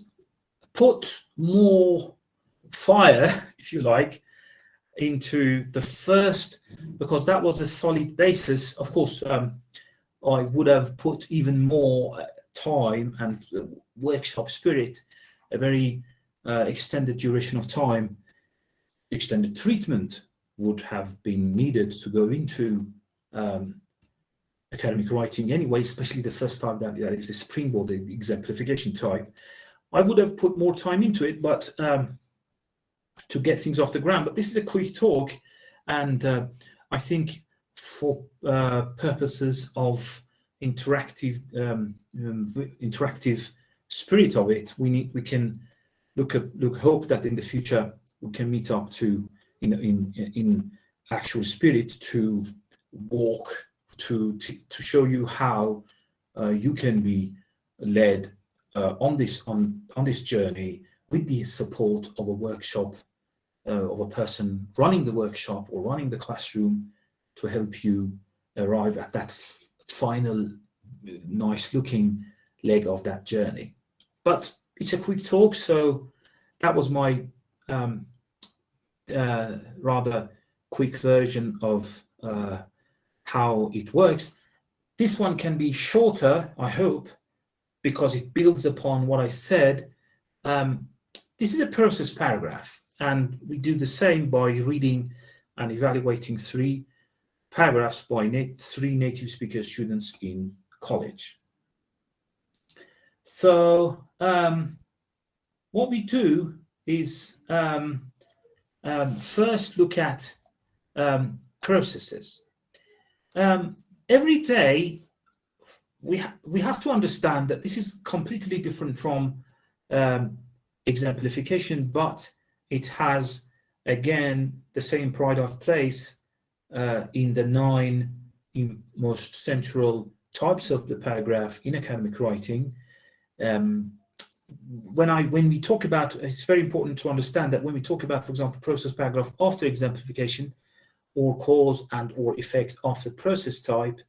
put more fire, if you like, into the first, because that was a solid basis. Of course, I would have put even more time and workshop spirit, a very extended duration of time, extended treatment would have been needed to go into academic writing anyway, especially the first time that is the springboard, the exemplification type. I would have put more time into it, but to get things off the ground. But this is a quick talk, and I think for purposes of interactive spirit of it, we can hope that in the future we can meet up to in actual spirit to walk to show you how you can be led on this journey with the support of a workshop, of a person running the workshop or running the classroom to help you arrive at that final nice looking leg of that journey. But it's a quick talk, so that was my rather quick version of how it works. This one can be shorter, I hope, because it builds upon what I said. This is a process paragraph, and we do the same by reading and evaluating 3 paragraphs by 3 native speaker students in college. So what we do is first look at processes. Every day, we have to understand that this is completely different from exemplification, but it has, again, the same pride of place in the 9 most central types of the paragraph in academic writing. When we talk about, it's very important to understand that when we talk about, for example, process paragraph after exemplification, or cause and or effect after process type,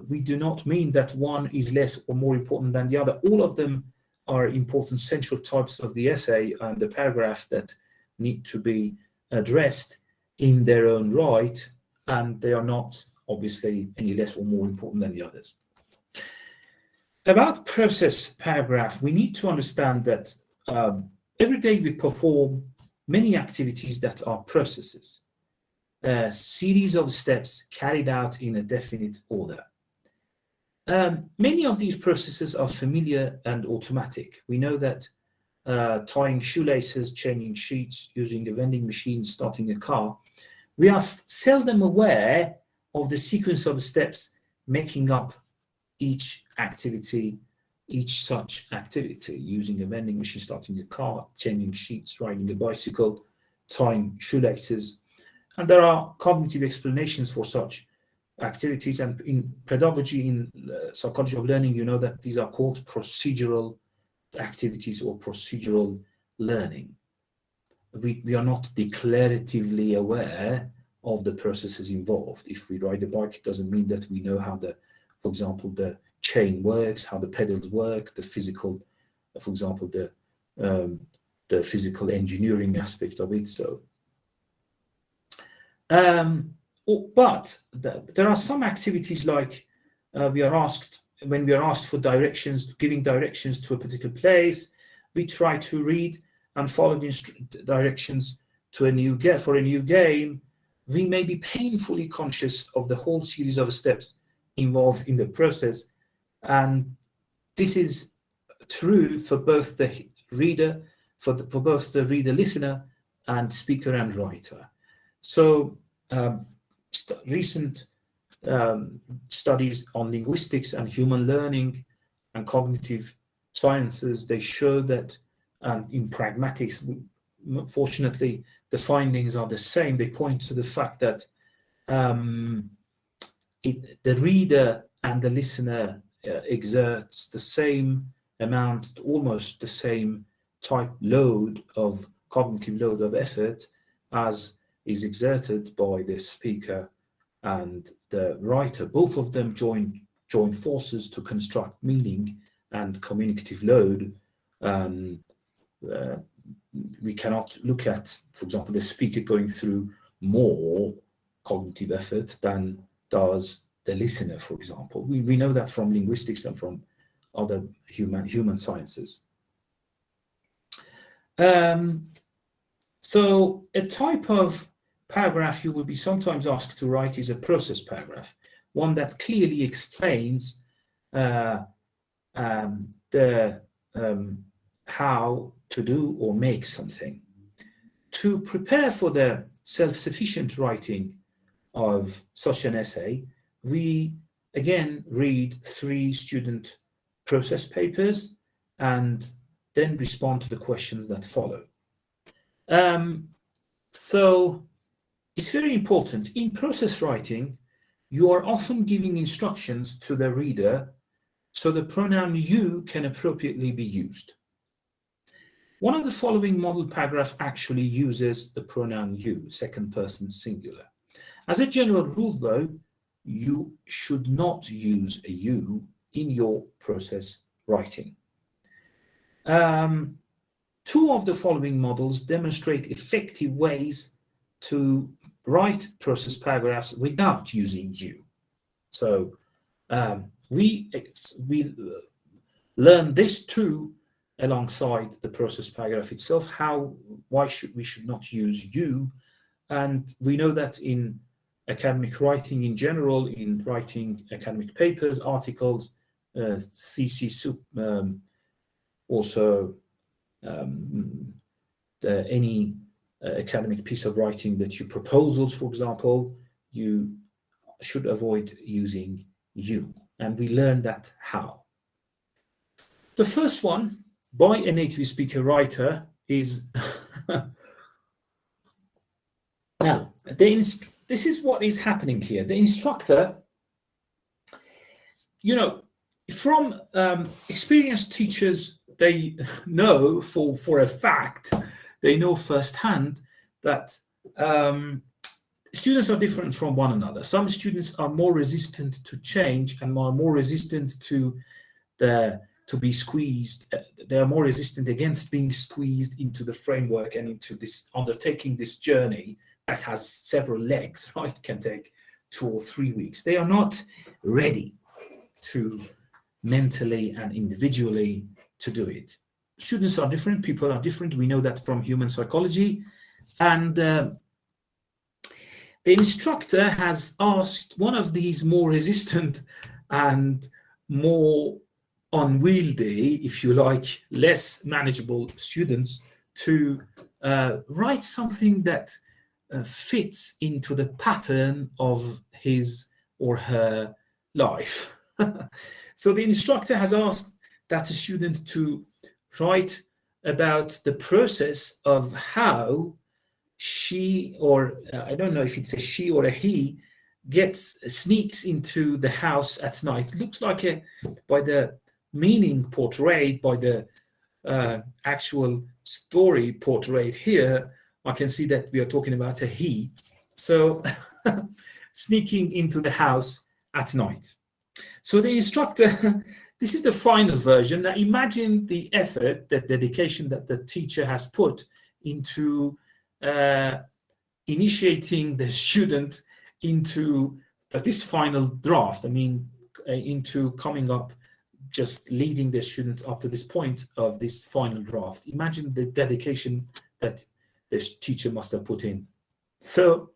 we do not mean that one is less or more important than the other. All of them are important central types of the essay and the paragraph that need to be addressed in their own right, and they are not obviously any less or more important than the others. About process paragraph, we need to understand that every day we perform many activities that are processes, a series of steps carried out in a definite order. Many of these processes are familiar and automatic. We know that tying shoelaces, changing sheets, using a vending machine, starting a car. We are seldom aware of the sequence of steps making up each activity, each such activity, using a vending machine, starting a car, changing sheets, riding a bicycle, tying shoelaces. And there are cognitive explanations for such activities. And in pedagogy, in psychology of learning, you know that these are called procedural activities or procedural learning. We are not declaratively aware of the processes involved. If we ride a bike, it doesn't mean that we know how for example, the chain works, how the pedals work, the physical, for example, the physical engineering aspect of it. So, but there are some activities like when we are asked for directions, giving directions to a particular place, we try to read and follow the directions to for a new game. We may be painfully conscious of the whole series of steps involved in the process, and this is true for both the reader, for both the reader, listener, and speaker and writer. So recent studies on linguistics and human learning and cognitive sciences, they show that, and in pragmatics, fortunately, the findings are the same. They point to the fact that the reader and the listener exerts the same amount, almost the same type cognitive load of effort as is exerted by the speaker and the writer. Both of them join forces to construct meaning and communicative load. We cannot look at, for example, the speaker going through more cognitive effort than does the listener, for example. We know that from linguistics and from other human sciences. So a type of paragraph you will be sometimes asked to write is a process paragraph, one that clearly explains how to do or make something. To prepare for the self-sufficient writing of such an essay, we again read 3 student process papers and then respond to the questions that follow. So it's very important. In process writing, you are often giving instructions to the reader, so the pronoun you can appropriately be used. One of the following model paragraph actually uses the pronoun you, second person singular. As a general rule, though, you should not use a you in your process writing. 2 of the following models demonstrate effective ways to write process paragraphs without using you. So we learn this too alongside the process paragraph itself, why we should not use you. And we know that in academic writing in general, in writing academic papers, articles, theses, also any academic piece of writing that you proposals, for example, you should avoid using you. And we learn that how. The first one, by a native speaker writer, is now this is what is happening here. The instructor, from experienced teachers, they know for a fact, they know firsthand that students are different from one another. Some students are more resistant to change and are more resistant to be squeezed. They are more resistant against being squeezed into the framework and into this undertaking this journey that has several legs, right? It can take 2 or 3 weeks. They are not ready to mentally and individually to do it. Students are different, people are different. We know that from human psychology. And the instructor has asked one of these more resistant and more unwieldy, if you like, less manageable students to write something that fits into the pattern of his or her life. So the instructor has asked that a student to write about the process of how she, or I don't know if it's a she or a he, sneaks into the house at night. It looks like by the meaning portrayed, by the actual story portrayed here, I can see that we are talking about a he. So sneaking into the house at night. So the instructor, this is the final version. Now imagine the effort, the dedication that the teacher has put into initiating the student into this final draft. I mean, into coming up, just leading the student up to this point of this final draft. Imagine the dedication that this teacher must have put in. So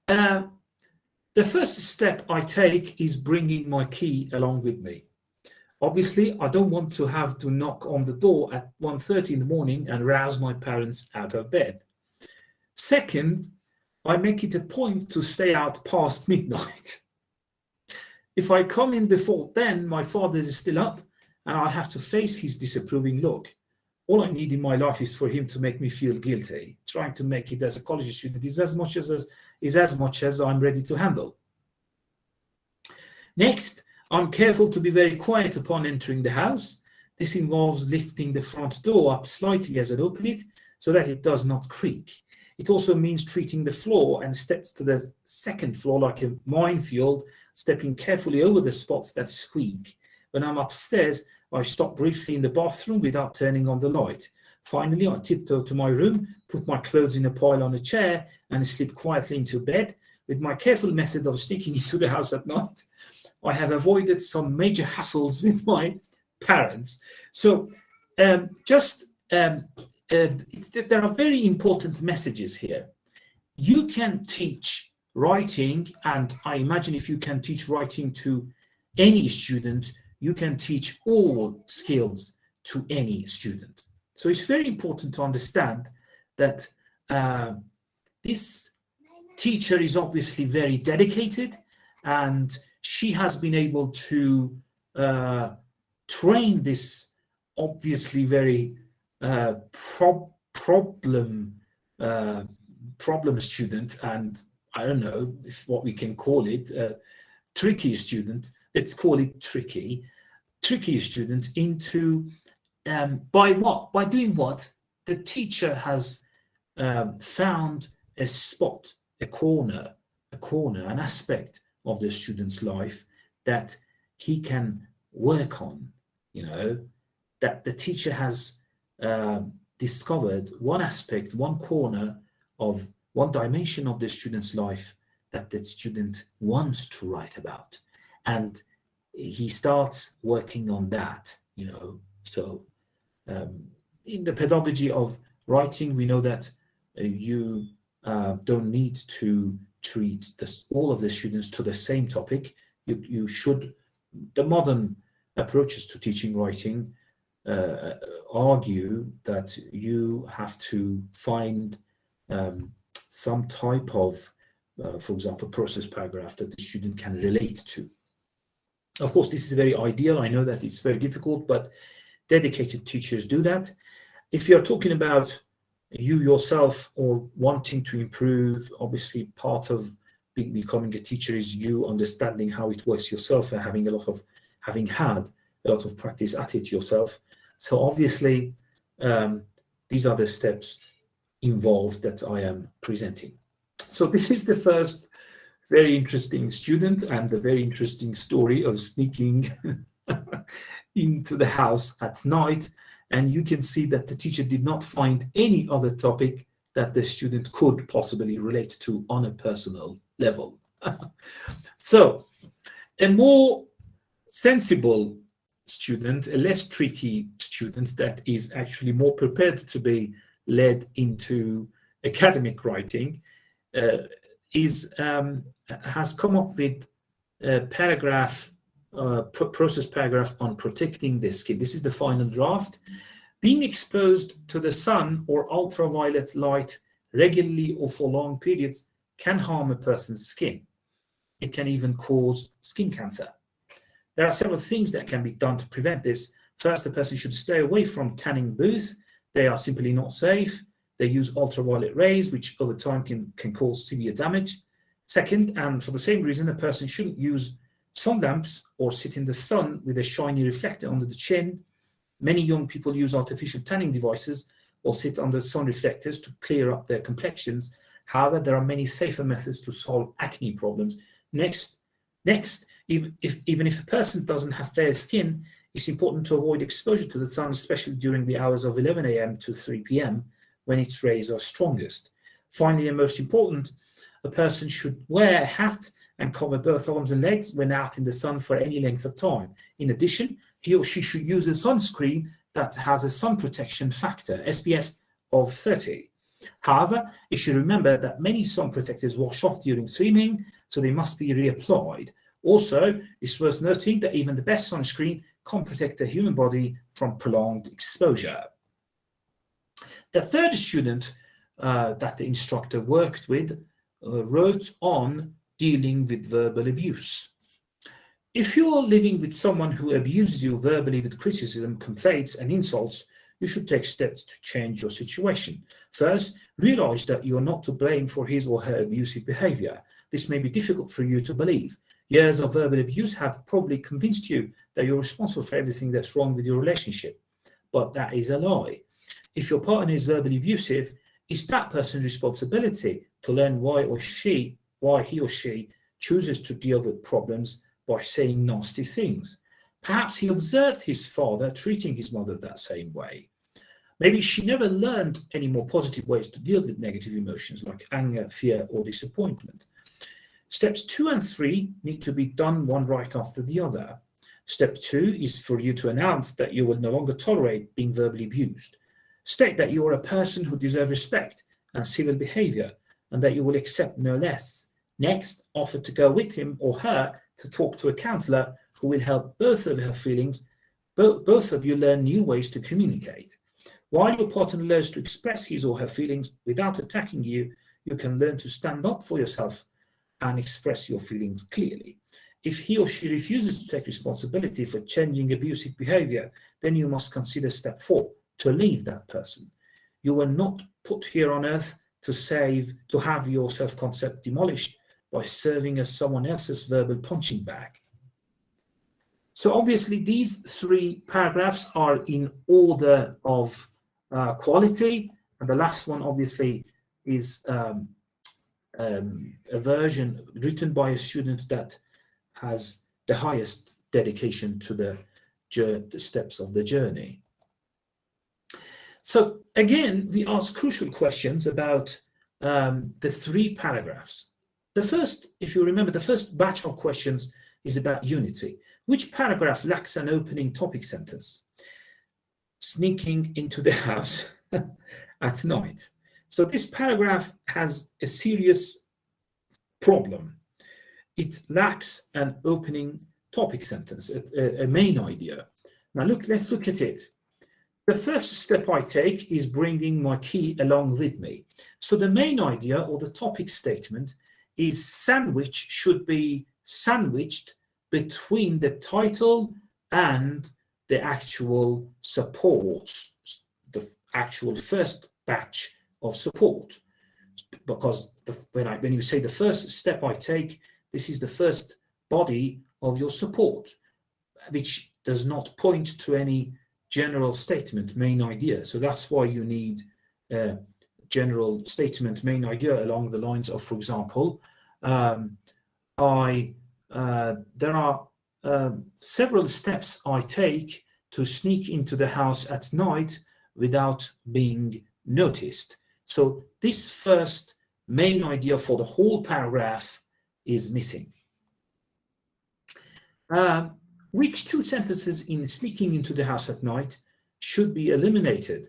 the first step I take is bringing my key along with me. Obviously, I don't want to have to knock on the door at 1:30 in the morning and rouse my parents out of bed. Second, I make it a point to stay out past midnight. If I come in before then, my father is still up and I have to face his disapproving look. All I need in my life is for him to make me feel guilty. Trying to make it as a college student is as much as I'm ready to handle. Next, I'm careful to be very quiet upon entering the house. This involves lifting the front door up slightly as I open it so that it does not creak. It also means treating the floor and steps to the second floor like a minefield, stepping carefully over the spots that squeak. When I'm upstairs, I stop briefly in the bathroom without turning on the light. Finally, I tiptoe to my room, put my clothes in a pile on a chair, and slip quietly into bed. With my careful method of sneaking into the house at night, I have avoided some major hassles with my parents. So there are very important messages here. You can teach writing, and I imagine if you can teach writing to any student, you can teach all skills to any student. So it's very important to understand that this teacher is obviously very dedicated, and she has been able to train this obviously very problem student, and I don't know if what we can call it, tricky student. Let's call it tricky student into by doing what? The teacher has found a spot, a corner, an aspect of the student's life that he can work on, that the teacher has discovered one aspect, one corner of one dimension of the student's life that the student wants to write about. And he starts working on that, So in the pedagogy of writing, we know that you don't need to treat all of the students to the same topic. You should, the modern approaches to teaching writing argue that you have to find some type of, for example, process paragraph that the student can relate to. Of course, this is very ideal. I know that it's very difficult, but dedicated teachers do that. If you're talking about you yourself or wanting to improve, obviously part of becoming a teacher is you understanding how it works yourself and having had a lot of practice at it yourself. So obviously, these are the steps involved that I am presenting. So this is the first very interesting student and a very interesting story of sneaking into the house at night. And you can see that the teacher did not find any other topic that the student could possibly relate to on a personal level. So a more sensible student, a less tricky student that is actually more prepared to be led into academic writing has come up with a paragraph, process paragraph on protecting the skin. This is the final draft. Being exposed to the sun or ultraviolet light regularly or for long periods can harm a person's skin. It can even cause skin cancer. There are several things that can be done to prevent this. First, the person should stay away from tanning booths. They are simply not safe. They use ultraviolet rays, which over time can cause severe damage. Second, and for the same reason, a person shouldn't use sun lamps or sit in the sun with a shiny reflector under the chin. Many young people use artificial tanning devices or sit under sun reflectors to clear up their complexions. However, there are many safer methods to solve acne problems. Next, Even if a person doesn't have fair skin, it's important to avoid exposure to the sun, especially during the hours of 11 a.m. to 3 p.m. when its rays are strongest. Finally, and most important, a person should wear a hat and cover both arms and legs when out in the sun for any length of time. In addition, he or she should use a sunscreen that has a sun protection factor, SPF, of 30. However, you should remember that many sun protectors wash off during swimming, so they must be reapplied. Also, it's worth noting that even the best sunscreen can't protect the human body from prolonged exposure. The third student that the instructor worked with wrote on dealing with verbal abuse. If you're living with someone who abuses you verbally with criticism, complaints, and insults, you should take steps to change your situation. First, realize that you're not to blame for his or her abusive behavior. This may be difficult for you to believe. Years of verbal abuse have probably convinced you that you're responsible for everything that's wrong with your relationship. But that is a lie. If your partner is verbally abusive, it's that person's responsibility to learn why he or she chooses to deal with problems by saying nasty things. Perhaps he observed his father treating his mother that same way. Maybe she never learned any more positive ways to deal with negative emotions like anger, fear, or disappointment. Steps 2 and 3 need to be done one right after the other. Step 2 is for you to announce that you will no longer tolerate being verbally abused. State that you are a person who deserves respect and civil behavior, and that you will accept no less. Next, offer to go with him or her to talk to a counselor who will help both of you learn new ways to communicate. While your partner learns to express his or her feelings without attacking you, you can learn to stand up for yourself and express your feelings clearly. If he or she refuses to take responsibility for changing abusive behavior, then you must consider step 4, to leave that person. You were not put here on earth to have your self-concept demolished by serving as someone else's verbal punching bag. So obviously these 3 paragraphs are in order of quality, and the last one obviously is a version written by a student that has the highest dedication to the steps of the journey. So again, we ask crucial questions about the 3 paragraphs. The first, if you remember, the first batch of questions is about unity. Which paragraph lacks an opening topic sentence? Sneaking into the house at night. So this paragraph has a serious problem. It lacks an opening topic sentence, a main idea. Now let's look at it. The first step I take is bringing my key along with me. So the main idea or the topic statement should be sandwiched between the title and the actual support, the actual first batch of support. Because when you say the first step I take, this is the first body of your support, which does not point to any general statement, main idea. So that's why you need a general statement, main idea along the lines of, for example, there are several steps I take to sneak into the house at night without being noticed. So this first main idea for the whole paragraph is missing. Which 2 sentences in sneaking into the house at night should be eliminated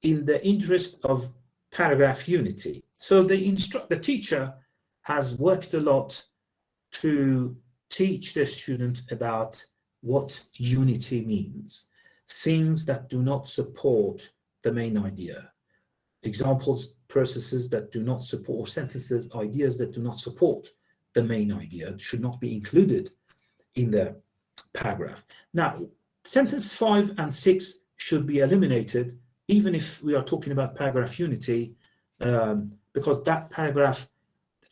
in the interest of paragraph unity? So the teacher has worked a lot to teach the student about what unity means. Things that do not support the main idea. Examples, processes that do not support, or sentences, ideas that do not support the main idea should not be included in the paragraph. Now, sentence 5 and 6 should be eliminated, even if we are talking about paragraph unity, because that paragraph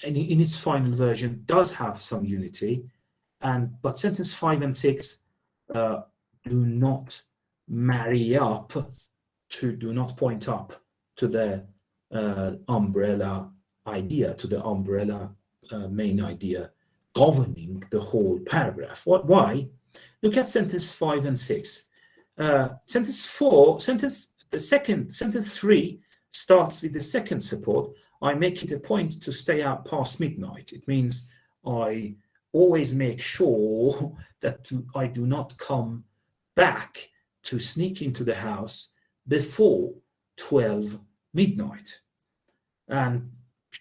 in its final version does have some unity, but sentence 5 and 6 do not marry up do not point up to the umbrella idea, to the umbrella main idea governing the whole paragraph. Why? Look at sentence 5 and 6. Sentence 3 starts with the second support. I make it a point to stay out past midnight. It means I always make sure that I do not come back to sneak into the house before 12 midnight. And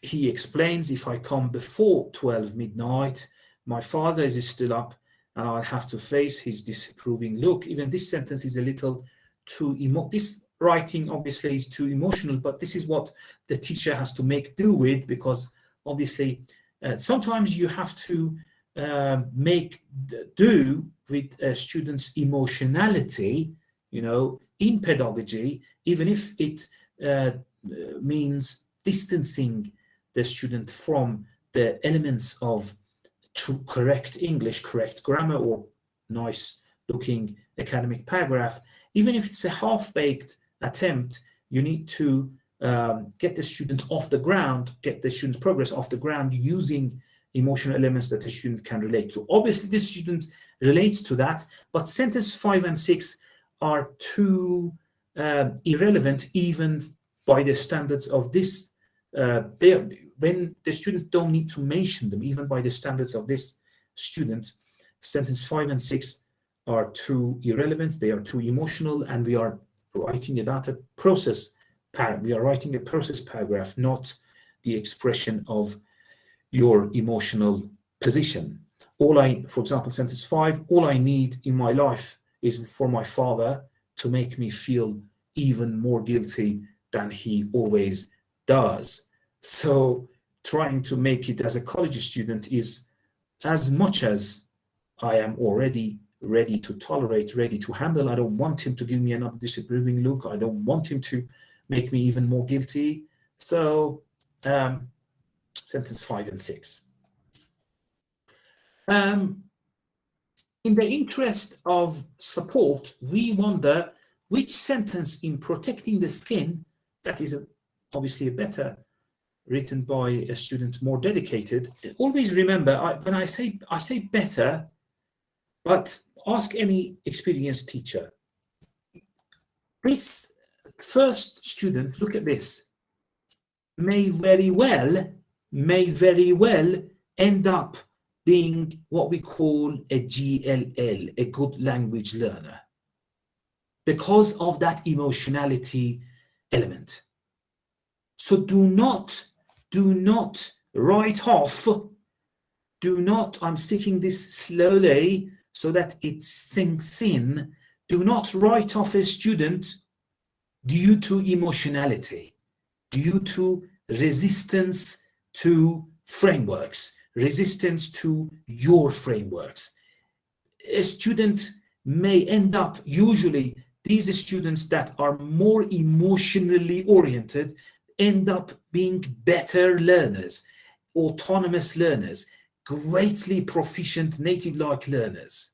he explains, if I come before 12 midnight, my father is still up and I'll have to face his disapproving look. Even this sentence is a little too this writing obviously is too emotional, but this is what the teacher has to make do with, because obviously sometimes you have to make do with a student's emotionality, in pedagogy, even if it means distancing the student from the elements of correct English, correct grammar, or nice looking academic paragraph. Even if it's a half-baked attempt, you need to get the student off the ground, get the student's progress off the ground using emotional elements that the student can relate to. Obviously, the student relates to that, but sentence 5 and 6 are too irrelevant even by the standards of this. When the student don't need to mention them, even by the standards of this student, sentence 5 and 6 are too irrelevant, they are too emotional, and we are writing about a process paragraph, not the expression of your emotional position. For example, sentence 5, all I need in my life is for my father to make me feel even more guilty than he always does. So trying to make it as a college student is, as much as I am already ready to tolerate, ready to handle, I don't want him to give me another disapproving look. I don't want him to make me even more guilty. So sentence 5 and 6. In the interest of support, we wonder which sentence in Protecting the Skin, that is obviously a better written by a student more dedicated. Always remember, when I say better, but ask any experienced teacher. This first student, look at this, may very well end up being what we call a GLL, a good language learner, because of that emotionality element. So do not write off, I'm speaking this slowly so that it sinks in, do not write off a student due to emotionality, due to resistance to frameworks, resistance to your frameworks. A student may end up, usually these students that are more emotionally oriented end up being better learners, autonomous learners, greatly proficient native-like learners.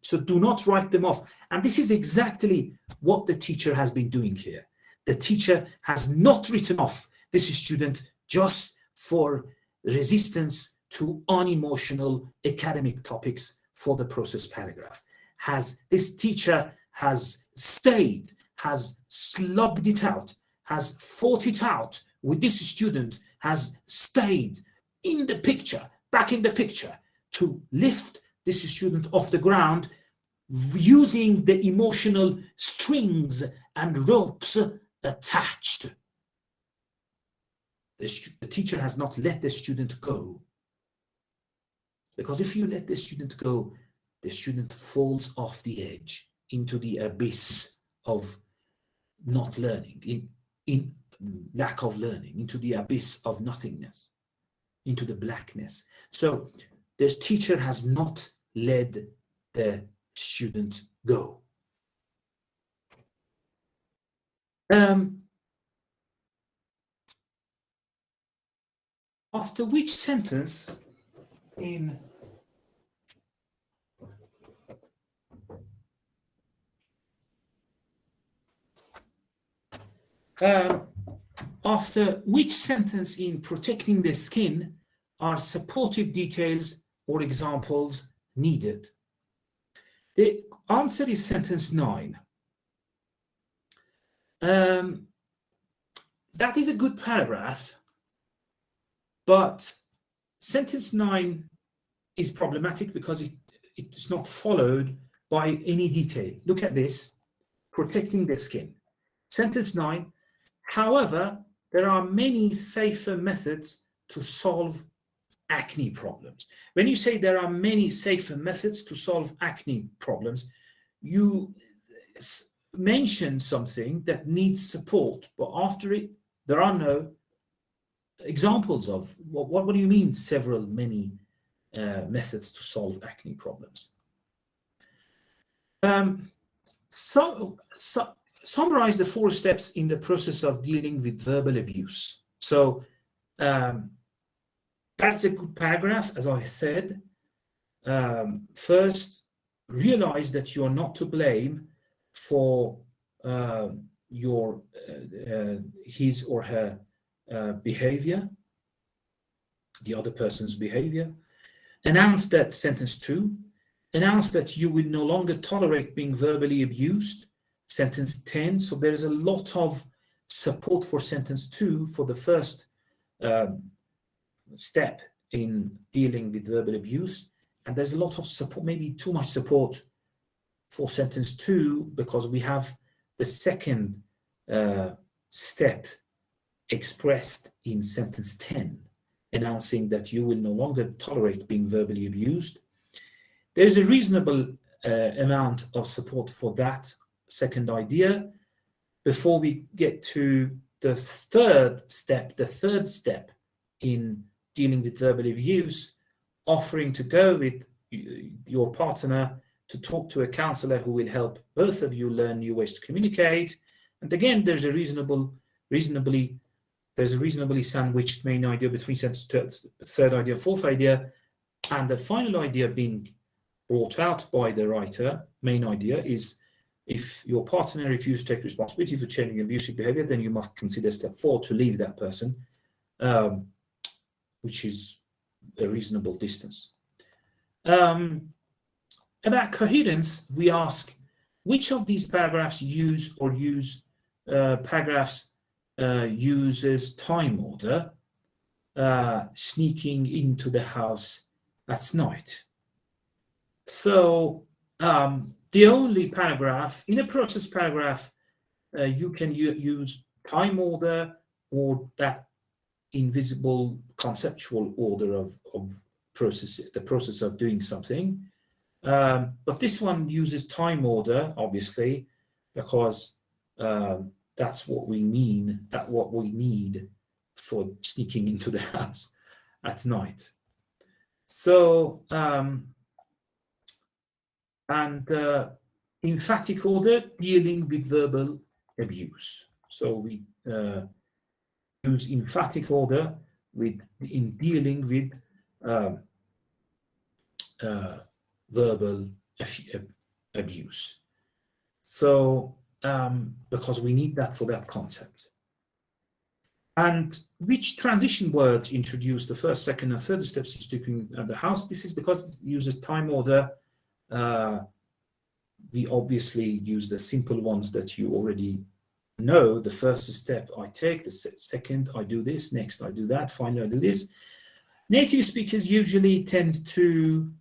So do not write them off. And this is exactly what the teacher has been doing here. The teacher has not written off this student just for resistance to unemotional academic topics for the process paragraph. This teacher has stayed, has slugged it out, has fought it out with this student, has stayed in the picture, back in the picture, to lift this student off the ground using the emotional strings and ropes attached. The teacher has not let the student go. Because if you let the student go, the student falls off the edge into the abyss of not learning, in lack of learning, into the abyss of nothingness, into the blackness. So the teacher has not let the student go. After which sentence in Protecting the Skin are supportive details or examples needed? The answer is sentence 9. That is a good paragraph, but sentence 9 is problematic because it's not followed by any detail. Look at this, protecting the skin. Sentence 9, however, there are many safer methods to solve acne problems. When you say there are many safer methods to solve acne problems, you mention something that needs support, but after it, there are no examples of what do you mean many methods to solve acne problems. Summarize the 4 steps in the process of dealing with verbal abuse. So that's a good paragraph, as I said. First, realize that you are not to blame for his or her behavior, the other person's behavior. Announce that, sentence 2. Announce that you will no longer tolerate being verbally abused, sentence 10. So there is a lot of support for sentence 2 for the first step in dealing with verbal abuse. And there's a lot of support, maybe too much support for sentence 2, because we have the second step expressed in sentence 10, announcing that you will no longer tolerate being verbally abused. There's a reasonable amount of support for that second idea. Before we get to the third step in dealing with verbal abuse, offering to go with your partner to talk to a counselor who will help both of you learn new ways to communicate. And again, there's a reasonably sandwiched main idea between third idea, fourth idea, and the final idea being brought out by the writer. Main idea is, if your partner refuses to take responsibility for changing abusive behavior, then you must consider step 4 to leave that person, which is a reasonable distance. About coherence, we ask, which of these paragraphs uses time order, sneaking into the house at night? So the only paragraph, in a process paragraph, you can use time order or that invisible conceptual order of the process of doing something. But this one uses time order, obviously, because that's what we mean, that's what we need for sneaking into the house at night. So, emphatic order, dealing with verbal abuse. So we use emphatic order in dealing with verbal abuse. So, because we need that for that concept. And which transition words introduce the first, second, and third steps in sticking at the house? This is because it uses time order. We obviously use the simple ones that you already know. The first step I take, the second I do this, next I do that, finally I do this. Native speakers usually tend to,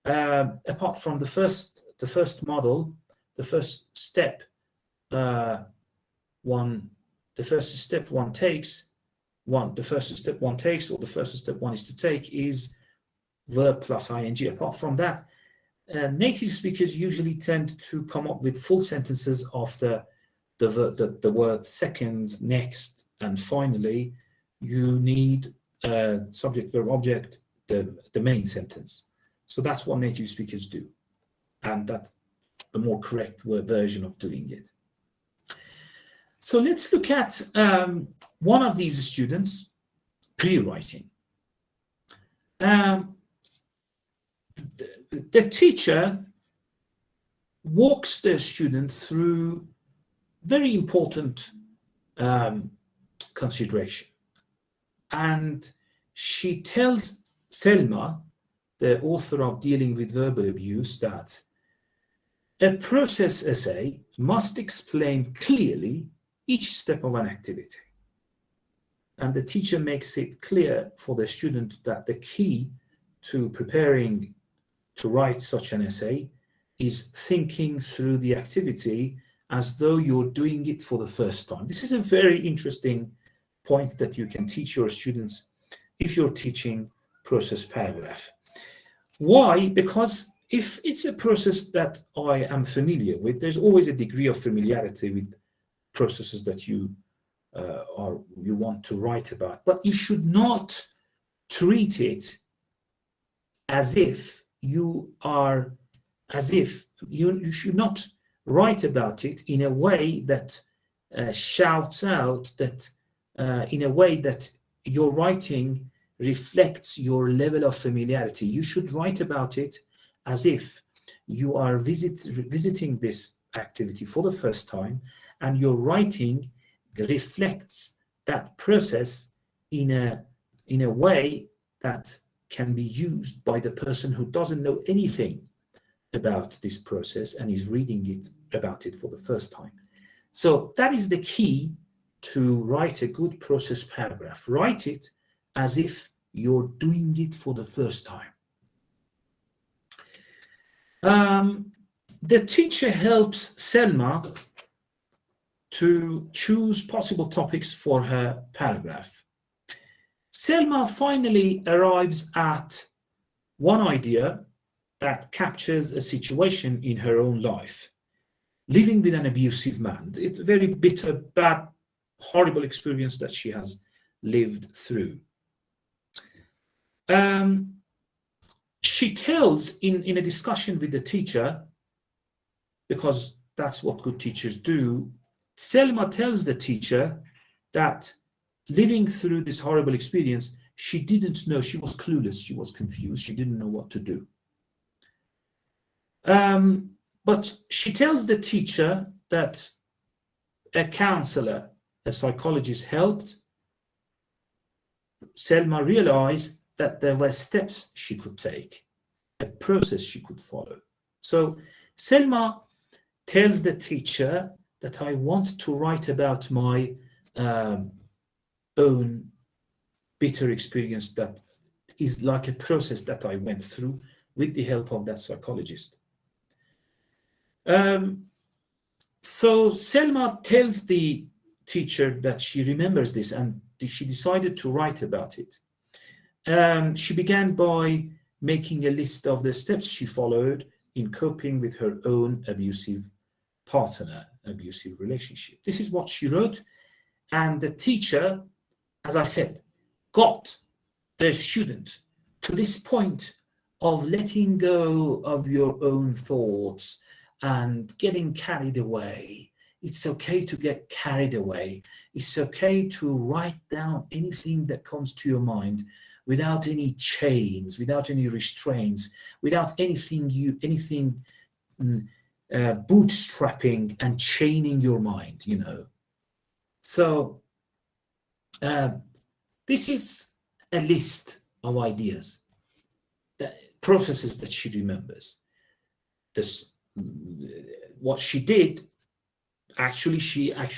apart from the first model, the first step one takes, or the first step one is to take is verb plus ing. Apart from that, native speakers usually tend to come up with full sentences after the word second, next, and finally. You need subject, verb, object, the main sentence. So that's what native speakers do, and that's the more correct version of doing it. So let's look at one of these students, Prewriting. The teacher walks the student through very important consideration. And she tells Selma the author of Dealing with Verbal Abuse, that a process essay must explain clearly each step of an activity. And the teacher makes it clear for the student that the key to preparing to write such an essay is thinking through the activity as though you're doing it for the first time. This is a very interesting point that you can teach your students if you're teaching process paragraph. Why? Because if it's a process that I am familiar with, there's always a degree of familiarity with processes that you want to write about, but you should not treat it as if you should not write about it in a way that shouts out, that in a way that your writing reflects your level of familiarity. You should write about it as if you are visiting this activity for the first time, and your writing reflects that process in a way that can be used by the person who doesn't know anything about this process and is reading about it for the first time. So that is the key to write a good process paragraph. Write it as if you're doing it for the first time. The teacher helps Selma to choose possible topics for her paragraph. Selma finally arrives at one idea that captures a situation in her own life. Living with an abusive man. It's a very bitter, bad, horrible experience that she has lived through. She tells in a discussion with the teacher, because that's what good teachers do, Selma tells the teacher that living through this horrible experience, she didn't know, she was clueless, she was confused, she didn't know what to do. But she tells the teacher that a counselor, a psychologist helped Selma realize that there were steps she could take, a process she could follow. So Selma tells the teacher that I want to write about my own bitter experience that is like a process that I went through with the help of that psychologist. So Selma tells the teacher that she remembers this and she decided to write about it. She began by making a list of the steps she followed in coping with her own abusive partner, abusive relationship. This is what she wrote, and the teacher, as I said, got the student to this point of letting go of your own thoughts and getting carried away. It's okay to get carried away. It's okay to write down anything that comes to your mind without any chains, without any restraints, without anything bootstrapping and chaining your mind, you know. So this is a list of ideas, processes that she remembers. What she did, actually, she at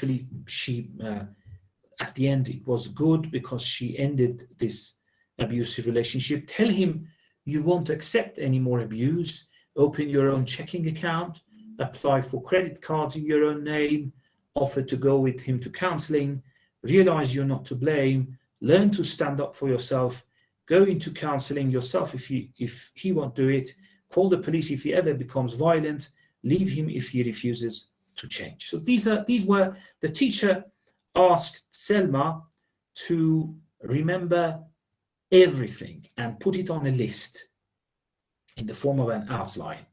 the end, it was good because she ended this abusive relationship. Tell him you won't accept any more abuse. Open your own checking account. Apply for credit cards in your own name. Offer to go with him to counseling. Realize you're not to blame. Learn to stand up for yourself. Go into counseling yourself if he won't do it. Call the police if he ever becomes violent. Leave him if he refuses to change. So these were the teacher asked Selma to remember everything and put it on a list in the form of an outline.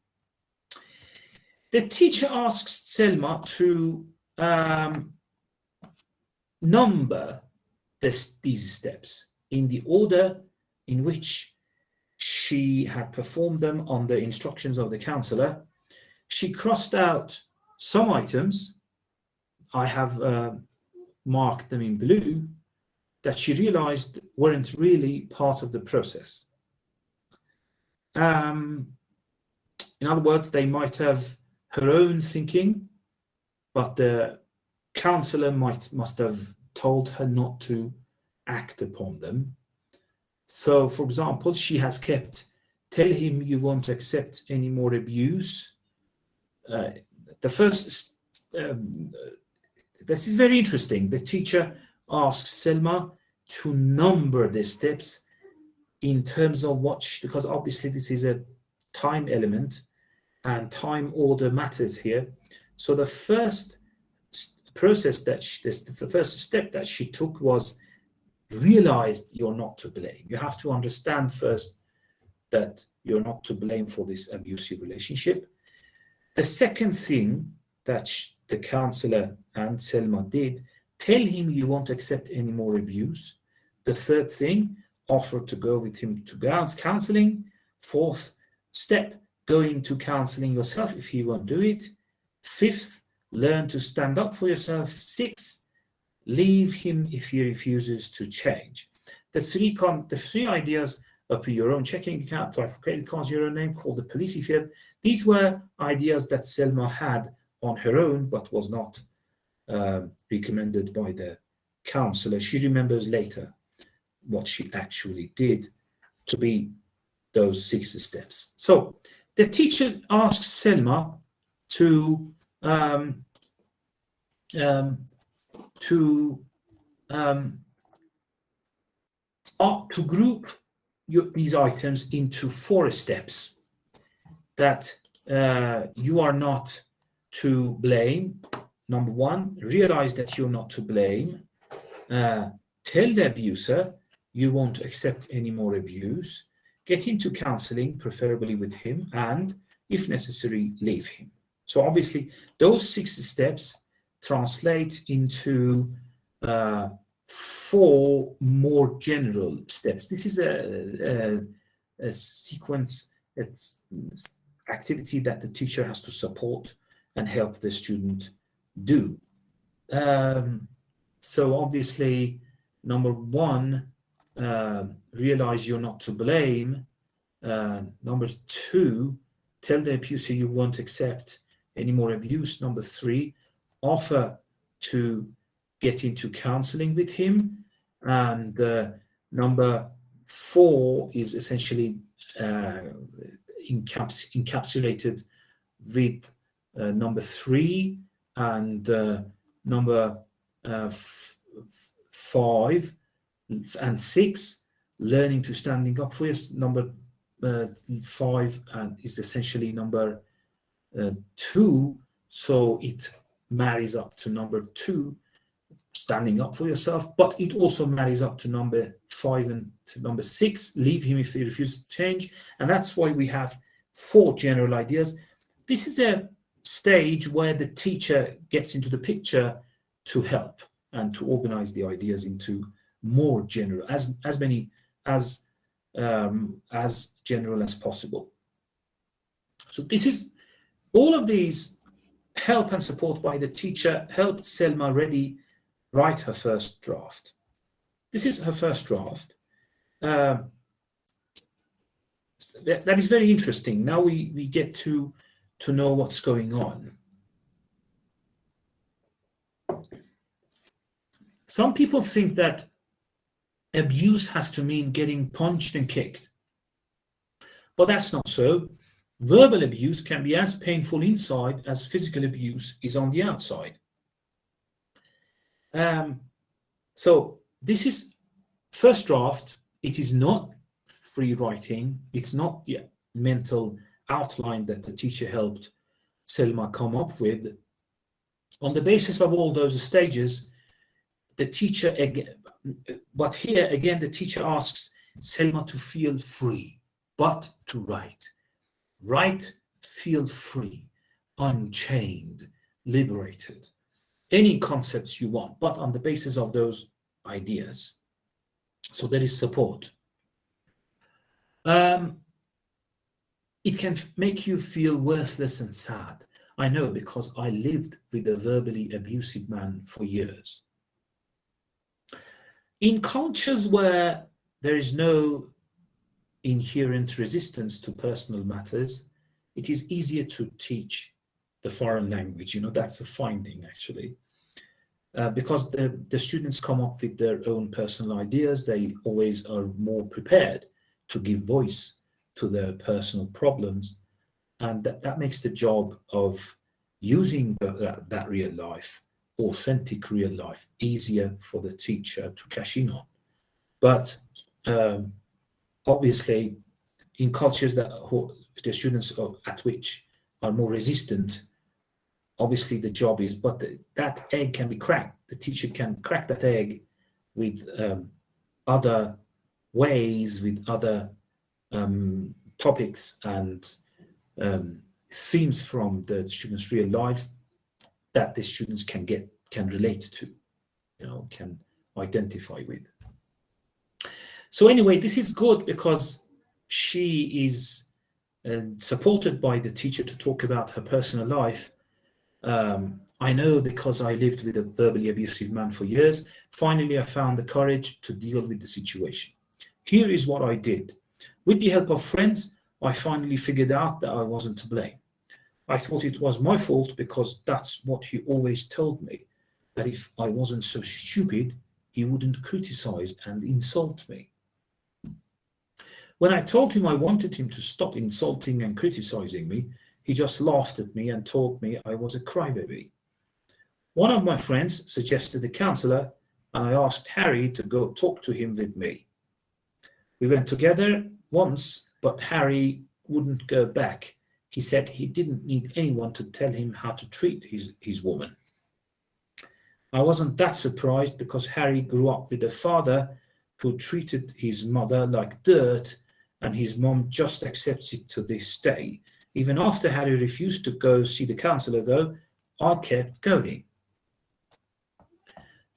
The teacher asks Selma to number these steps in the order in which she had performed them on the instructions of the counselor. She crossed out some items. I have marked them in blue that she realized weren't really part of the process. In other words, they might have her own thinking, but the counselor must have told her not to act upon them. So, for example, she has kept, tell him you won't accept any more abuse. The first, this is very interesting. The teacher asks Selma to number the steps in terms of what, because obviously this is a time element and time order matters here. So the first process that the first step that she took was realized you're not to blame. You have to understand first that you're not to blame for this abusive relationship. The second thing that the counselor and Selma did, tell him you won't accept any more abuse. The third thing, offer to go with him to counseling. Fourth step, go into counseling yourself if he won't do it. Fifth, learn to stand up for yourself. Sixth, leave him if he refuses to change. The three ideas: open your own checking account, apply for credit cards, your own name, call the police if you have. These were ideas that Selma had on her own, but was not recommended by the counselor. She remembers later what she actually did to be those 6 steps. So the teacher asks Selma to group these items into 4 steps. That you are not to blame. Number 1, realize that you're not to blame. Tell the abuser you won't accept any more abuse. Get into counseling, preferably with him, and if necessary, leave him. So obviously, those 6 steps translate into 4 more general steps. This is a sequence, it's activity that the teacher has to support and help the student do. So obviously, number 1, realize you're not to blame. Number 2, tell the abuser you won't accept any more abuse. Number 3, offer to get into counseling with him. And number 4 is essentially encapsulated with number 3 and number 5 and 6, learning to standing up for yourself. Number 5 is essentially number 2, so it marries up to number 2, standing up for yourself, but it also marries up to number 5 and to number 6, leave him if he refuses to change. And that's why we have 4 general ideas. This is a stage where the teacher gets into the picture to help and to organize the ideas into more general, as many as general as possible. So this is all of these help and support by the teacher helped Selma write her first draft. This is her first draft. That is very interesting. Now we get to know what's going on. Some people think that abuse has to mean getting punched and kicked, but that's not so. Verbal abuse can be as painful inside as physical abuse is on the outside. So this is first draft. It is not free writing. It's not the mental outline that the teacher helped Selma come up with. On the basis of all those stages, the teacher again, but here again, the teacher asks Selma to feel free, but to write. Write, feel free, unchained, liberated. Any concepts you want, but on the basis of those ideas. So there is support. It can make you feel worthless and sad. I know, because I lived with a verbally abusive man for years. In cultures where there is no inherent resistance to personal matters, it is easier to teach the foreign language. That's a finding, actually. Because the students come up with their own personal ideas, they always are more prepared to give voice to their personal problems. And that makes the job of using that real life, authentic real life, easier for the teacher to cash in on. But obviously, in cultures that the students at which are more resistant, obviously the job is, but that egg can be cracked. The teacher can crack that egg with other ways, with other topics and themes from the students' real lives that the students can relate to, can identify with. So anyway, this is good because she is supported by the teacher to talk about her personal life. I know because I lived with a verbally abusive man for years. Finally, I found the courage to deal with the situation. Here is what I did. With the help of friends, I finally figured out that I wasn't to blame. I thought it was my fault because that's what he always told me, that if I wasn't so stupid, he wouldn't criticize and insult me. When I told him I wanted him to stop insulting and criticizing me, he just laughed at me and told me I was a crybaby. One of my friends suggested a counselor, and I asked Harry to go talk to him with me. We went together once, but Harry wouldn't go back. He said he didn't need anyone to tell him how to treat his woman. I wasn't that surprised because Harry grew up with a father who treated his mother like dirt, and his mom just accepts it to this day. Even after Harry refused to go see the counselor, though, I kept going.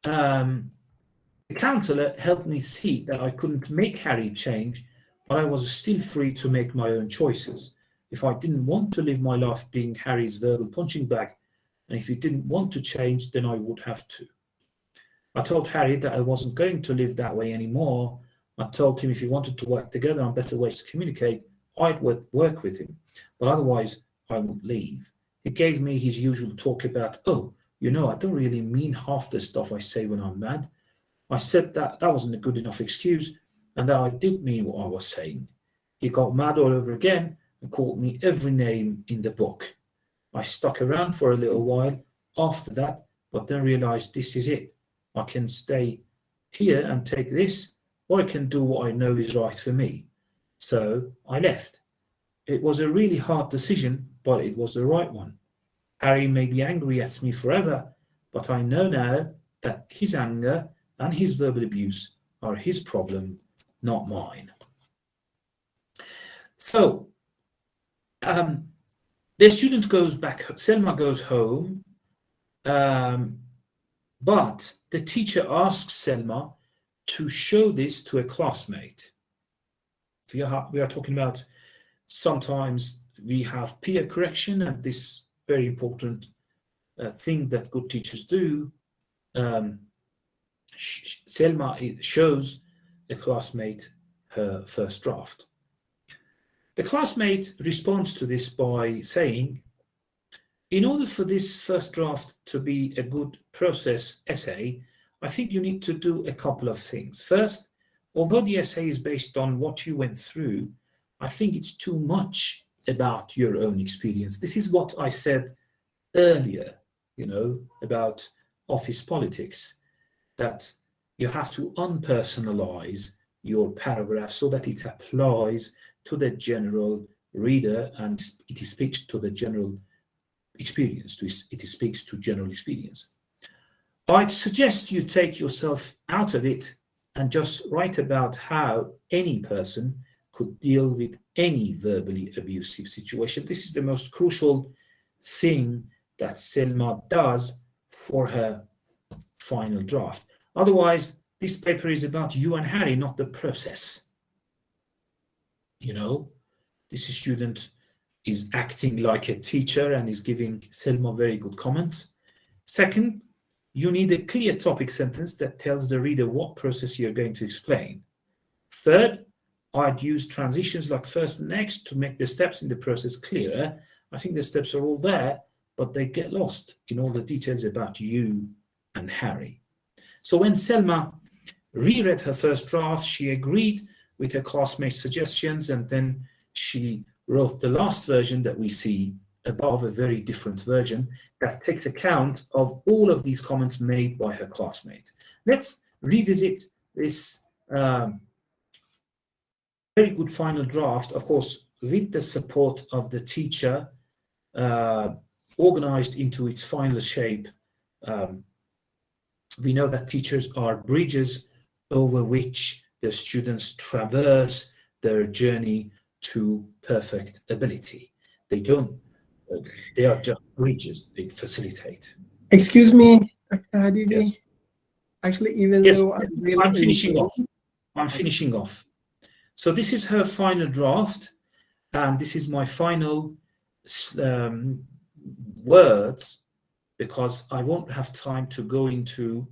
The counselor helped me see that I couldn't make Harry change, but I was still free to make my own choices. If I didn't want to live my life being Harry's verbal punching bag, and if he didn't want to change, then I would have to. I told Harry that I wasn't going to live that way anymore. I told him if he wanted to work together on better ways to communicate, I'd work with him, but otherwise I would leave. He gave me his usual talk about, I don't really mean half the stuff I say when I'm mad. I said that wasn't a good enough excuse and that I did mean what I was saying. He got mad all over again and called me every name in the book. I stuck around for a little while after that, but then realized this is it. I can stay here and take this, or I can do what I know is right for me. So I left. It was a really hard decision, but it was the right one. Harry may be angry at me forever, but I know now that his anger and his verbal abuse are his problem, not mine. So, the student goes back, Selma goes home, but the teacher asks Selma to show this to a classmate. We are talking about sometimes we have peer correction, and this very important thing that good teachers do. Selma shows a classmate her first draft. The classmate responds to this by saying, in order for this first draft to be a good process essay, I think you need to do a couple of things. First, although the essay is based on what you went through, I think it's too much about your own experience. This is what I said earlier, about office politics, that you have to unpersonalize your paragraph so that it applies to the general reader and it speaks to the general experience. It speaks to general experience. I'd suggest you take yourself out of it and just write about how any person could deal with any verbally abusive situation. This is the most crucial thing that Selma does for her final draft. Otherwise, this paper is about you and Harry, not the process. This student is acting like a teacher and is giving Selma very good comments. Second, you need a clear topic sentence that tells the reader what process you're going to explain. Third, I'd use transitions like first and next to make the steps in the process clearer. I think the steps are all there, but they get lost in all the details about you and Harry. So when Selma reread her first draft, she agreed with her classmates' suggestions, and then she wrote the last version that we see above, a very different version that takes account of all of these comments made by her classmates. Let's revisit this very good final draft, of course, with the support of the teacher, organized into its final shape. We know that teachers are bridges over which the students traverse their journey to perfect ability. They are just bridges, they facilitate. Excuse me, Dr. Hadidi. Yes. Actually, even Yes, though I'm finishing off. I'm finishing off. So this is her final draft, and this is my final words, because I won't have time to go into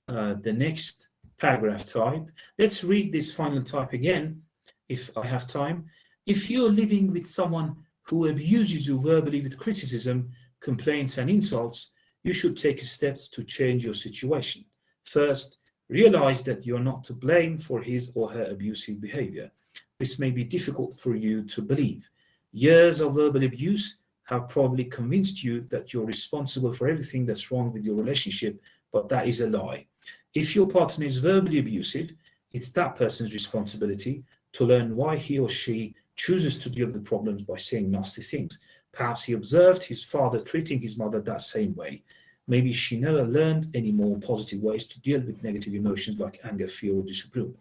the next paragraph type. Let's read this final type again, if I have time. If you're living with someone who abuses you verbally with criticism, complaints, and insults, you should take steps to change your situation. First, realize that you're not to blame for his or her abusive behavior. This may be difficult for you to believe. Years of verbal abuse have probably convinced you that you're responsible for everything that's wrong with your relationship, but that is a lie. If your partner is verbally abusive, it's that person's responsibility to learn why he or she chooses to deal with problems by saying nasty things. Perhaps he observed his father treating his mother that same way. Maybe she never learned any more positive ways to deal with negative emotions like anger, fear, or disapproval.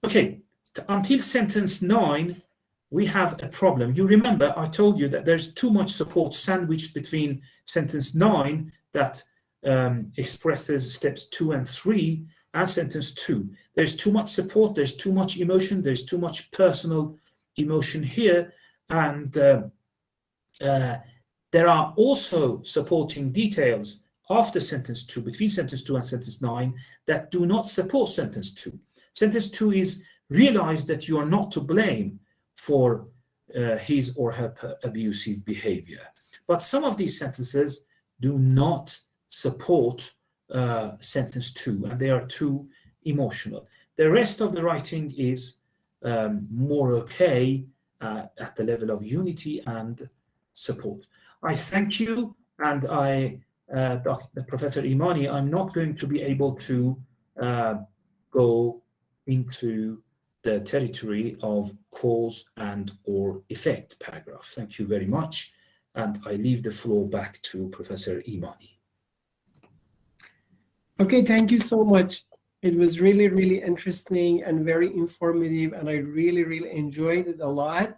Okay, until sentence 9, we have a problem. You remember I told you that there's too much support sandwiched between sentence 9 that expresses steps 2 and 3 and sentence 2. There's too much support, there's too much emotion, there's too much personal emotion here, and there are also supporting details after sentence 2, between sentence 2 and sentence 9, that do not support sentence 2. Sentence 2 is realize that you are not to blame for his or her abusive behavior. But some of these sentences do not support sentence 2, and they are too emotional. The rest of the writing is more okay at the level of unity and support. I thank you, and Professor Imani, I'm not going to be able to go into the territory of cause and or effect paragraph. Thank you very much, and I leave the floor back to Professor Imani. Okay, thank you so much. It was really, really interesting and very informative, and I really, really enjoyed it a lot.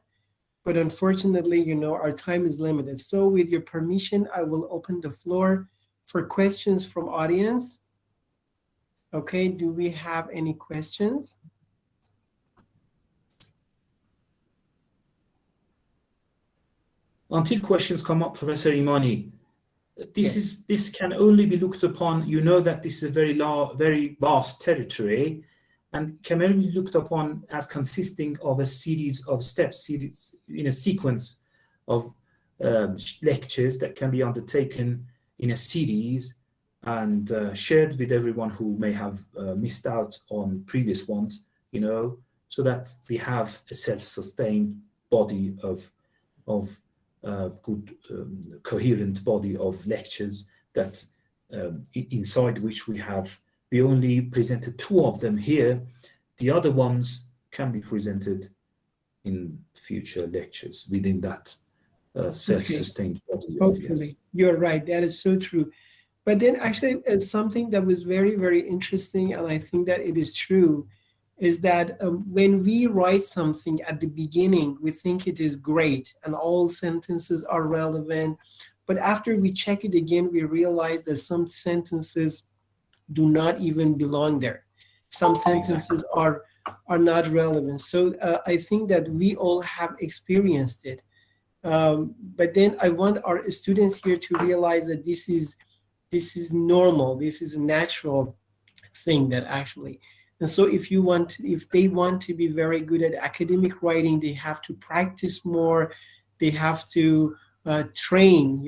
But unfortunately, you know, our time is limited. So with your permission, I will open the floor for questions from audience. Okay, do we have any questions? Until questions come up, Professor Imani, this can only be looked upon, you know that this is a very vast territory, and can only be looked upon as consisting of a series of steps, in a sequence of lectures that can be undertaken in a series and shared with everyone who may have missed out on previous ones, you know, so that we have a self-sustained body of good coherent body of lectures that inside which we only presented 2 of them here. The other ones can be presented in future lectures within that self-sustained body. Hopefully, you're right. That is so true. But then actually something that was very, very interesting, and I think that it is true, is that when we write something at the beginning, we think it is great and all sentences are relevant. But after we check it again, we realize that some sentences do not even belong there. Some sentences are not relevant. So I think that we all have experienced it. But then I want our students here to realize that this is normal. This is a natural thing that actually. And so if they want to be very good at academic writing, they have to practice more. They have to train,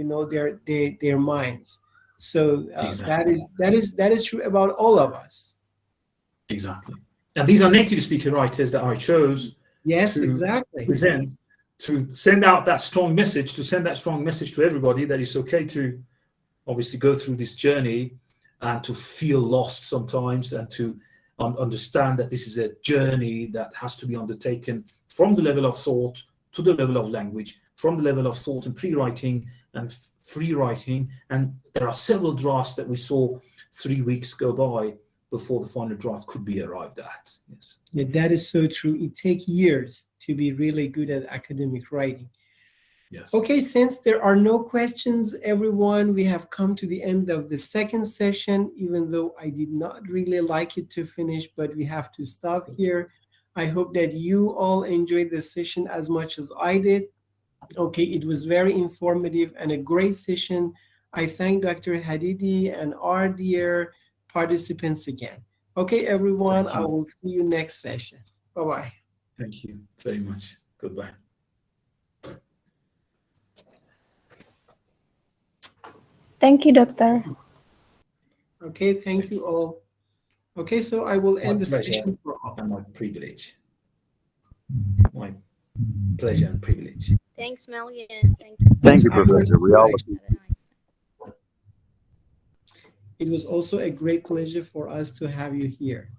their minds. So Exactly. that is true about all of us. Exactly. And these are native speaker writers that I chose Yes, to exactly. present, to send out that strong message, to everybody that it's okay to obviously go through this journey and to feel lost sometimes, and to understand that this is a journey that has to be undertaken from the level of thought to the level of language, from the level of thought and pre-writing and free writing. And there are several drafts that we saw 3 weeks go by before the final draft could be arrived at. Yes. Yeah, that is so true. It takes years to be really good at academic writing. Yes. Okay, since there are no questions, everyone, we have come to the end of the second session, even though I did not really like it to finish, but we have to stop here. I hope that you all enjoyed the session as much as I did. Okay, it was very informative and a great session. I thank Dr. Hadidi and our dear participants again. Okay, everyone, I will see you next session. Bye-bye. Thank you very much. Goodbye. Thank you, Doctor. Okay, thank you all. Okay, so I will end the session for all. And my privilege. My pleasure and privilege. Thanks, Melian. Thank you, Professor. We all It was also a great pleasure for us to have you here.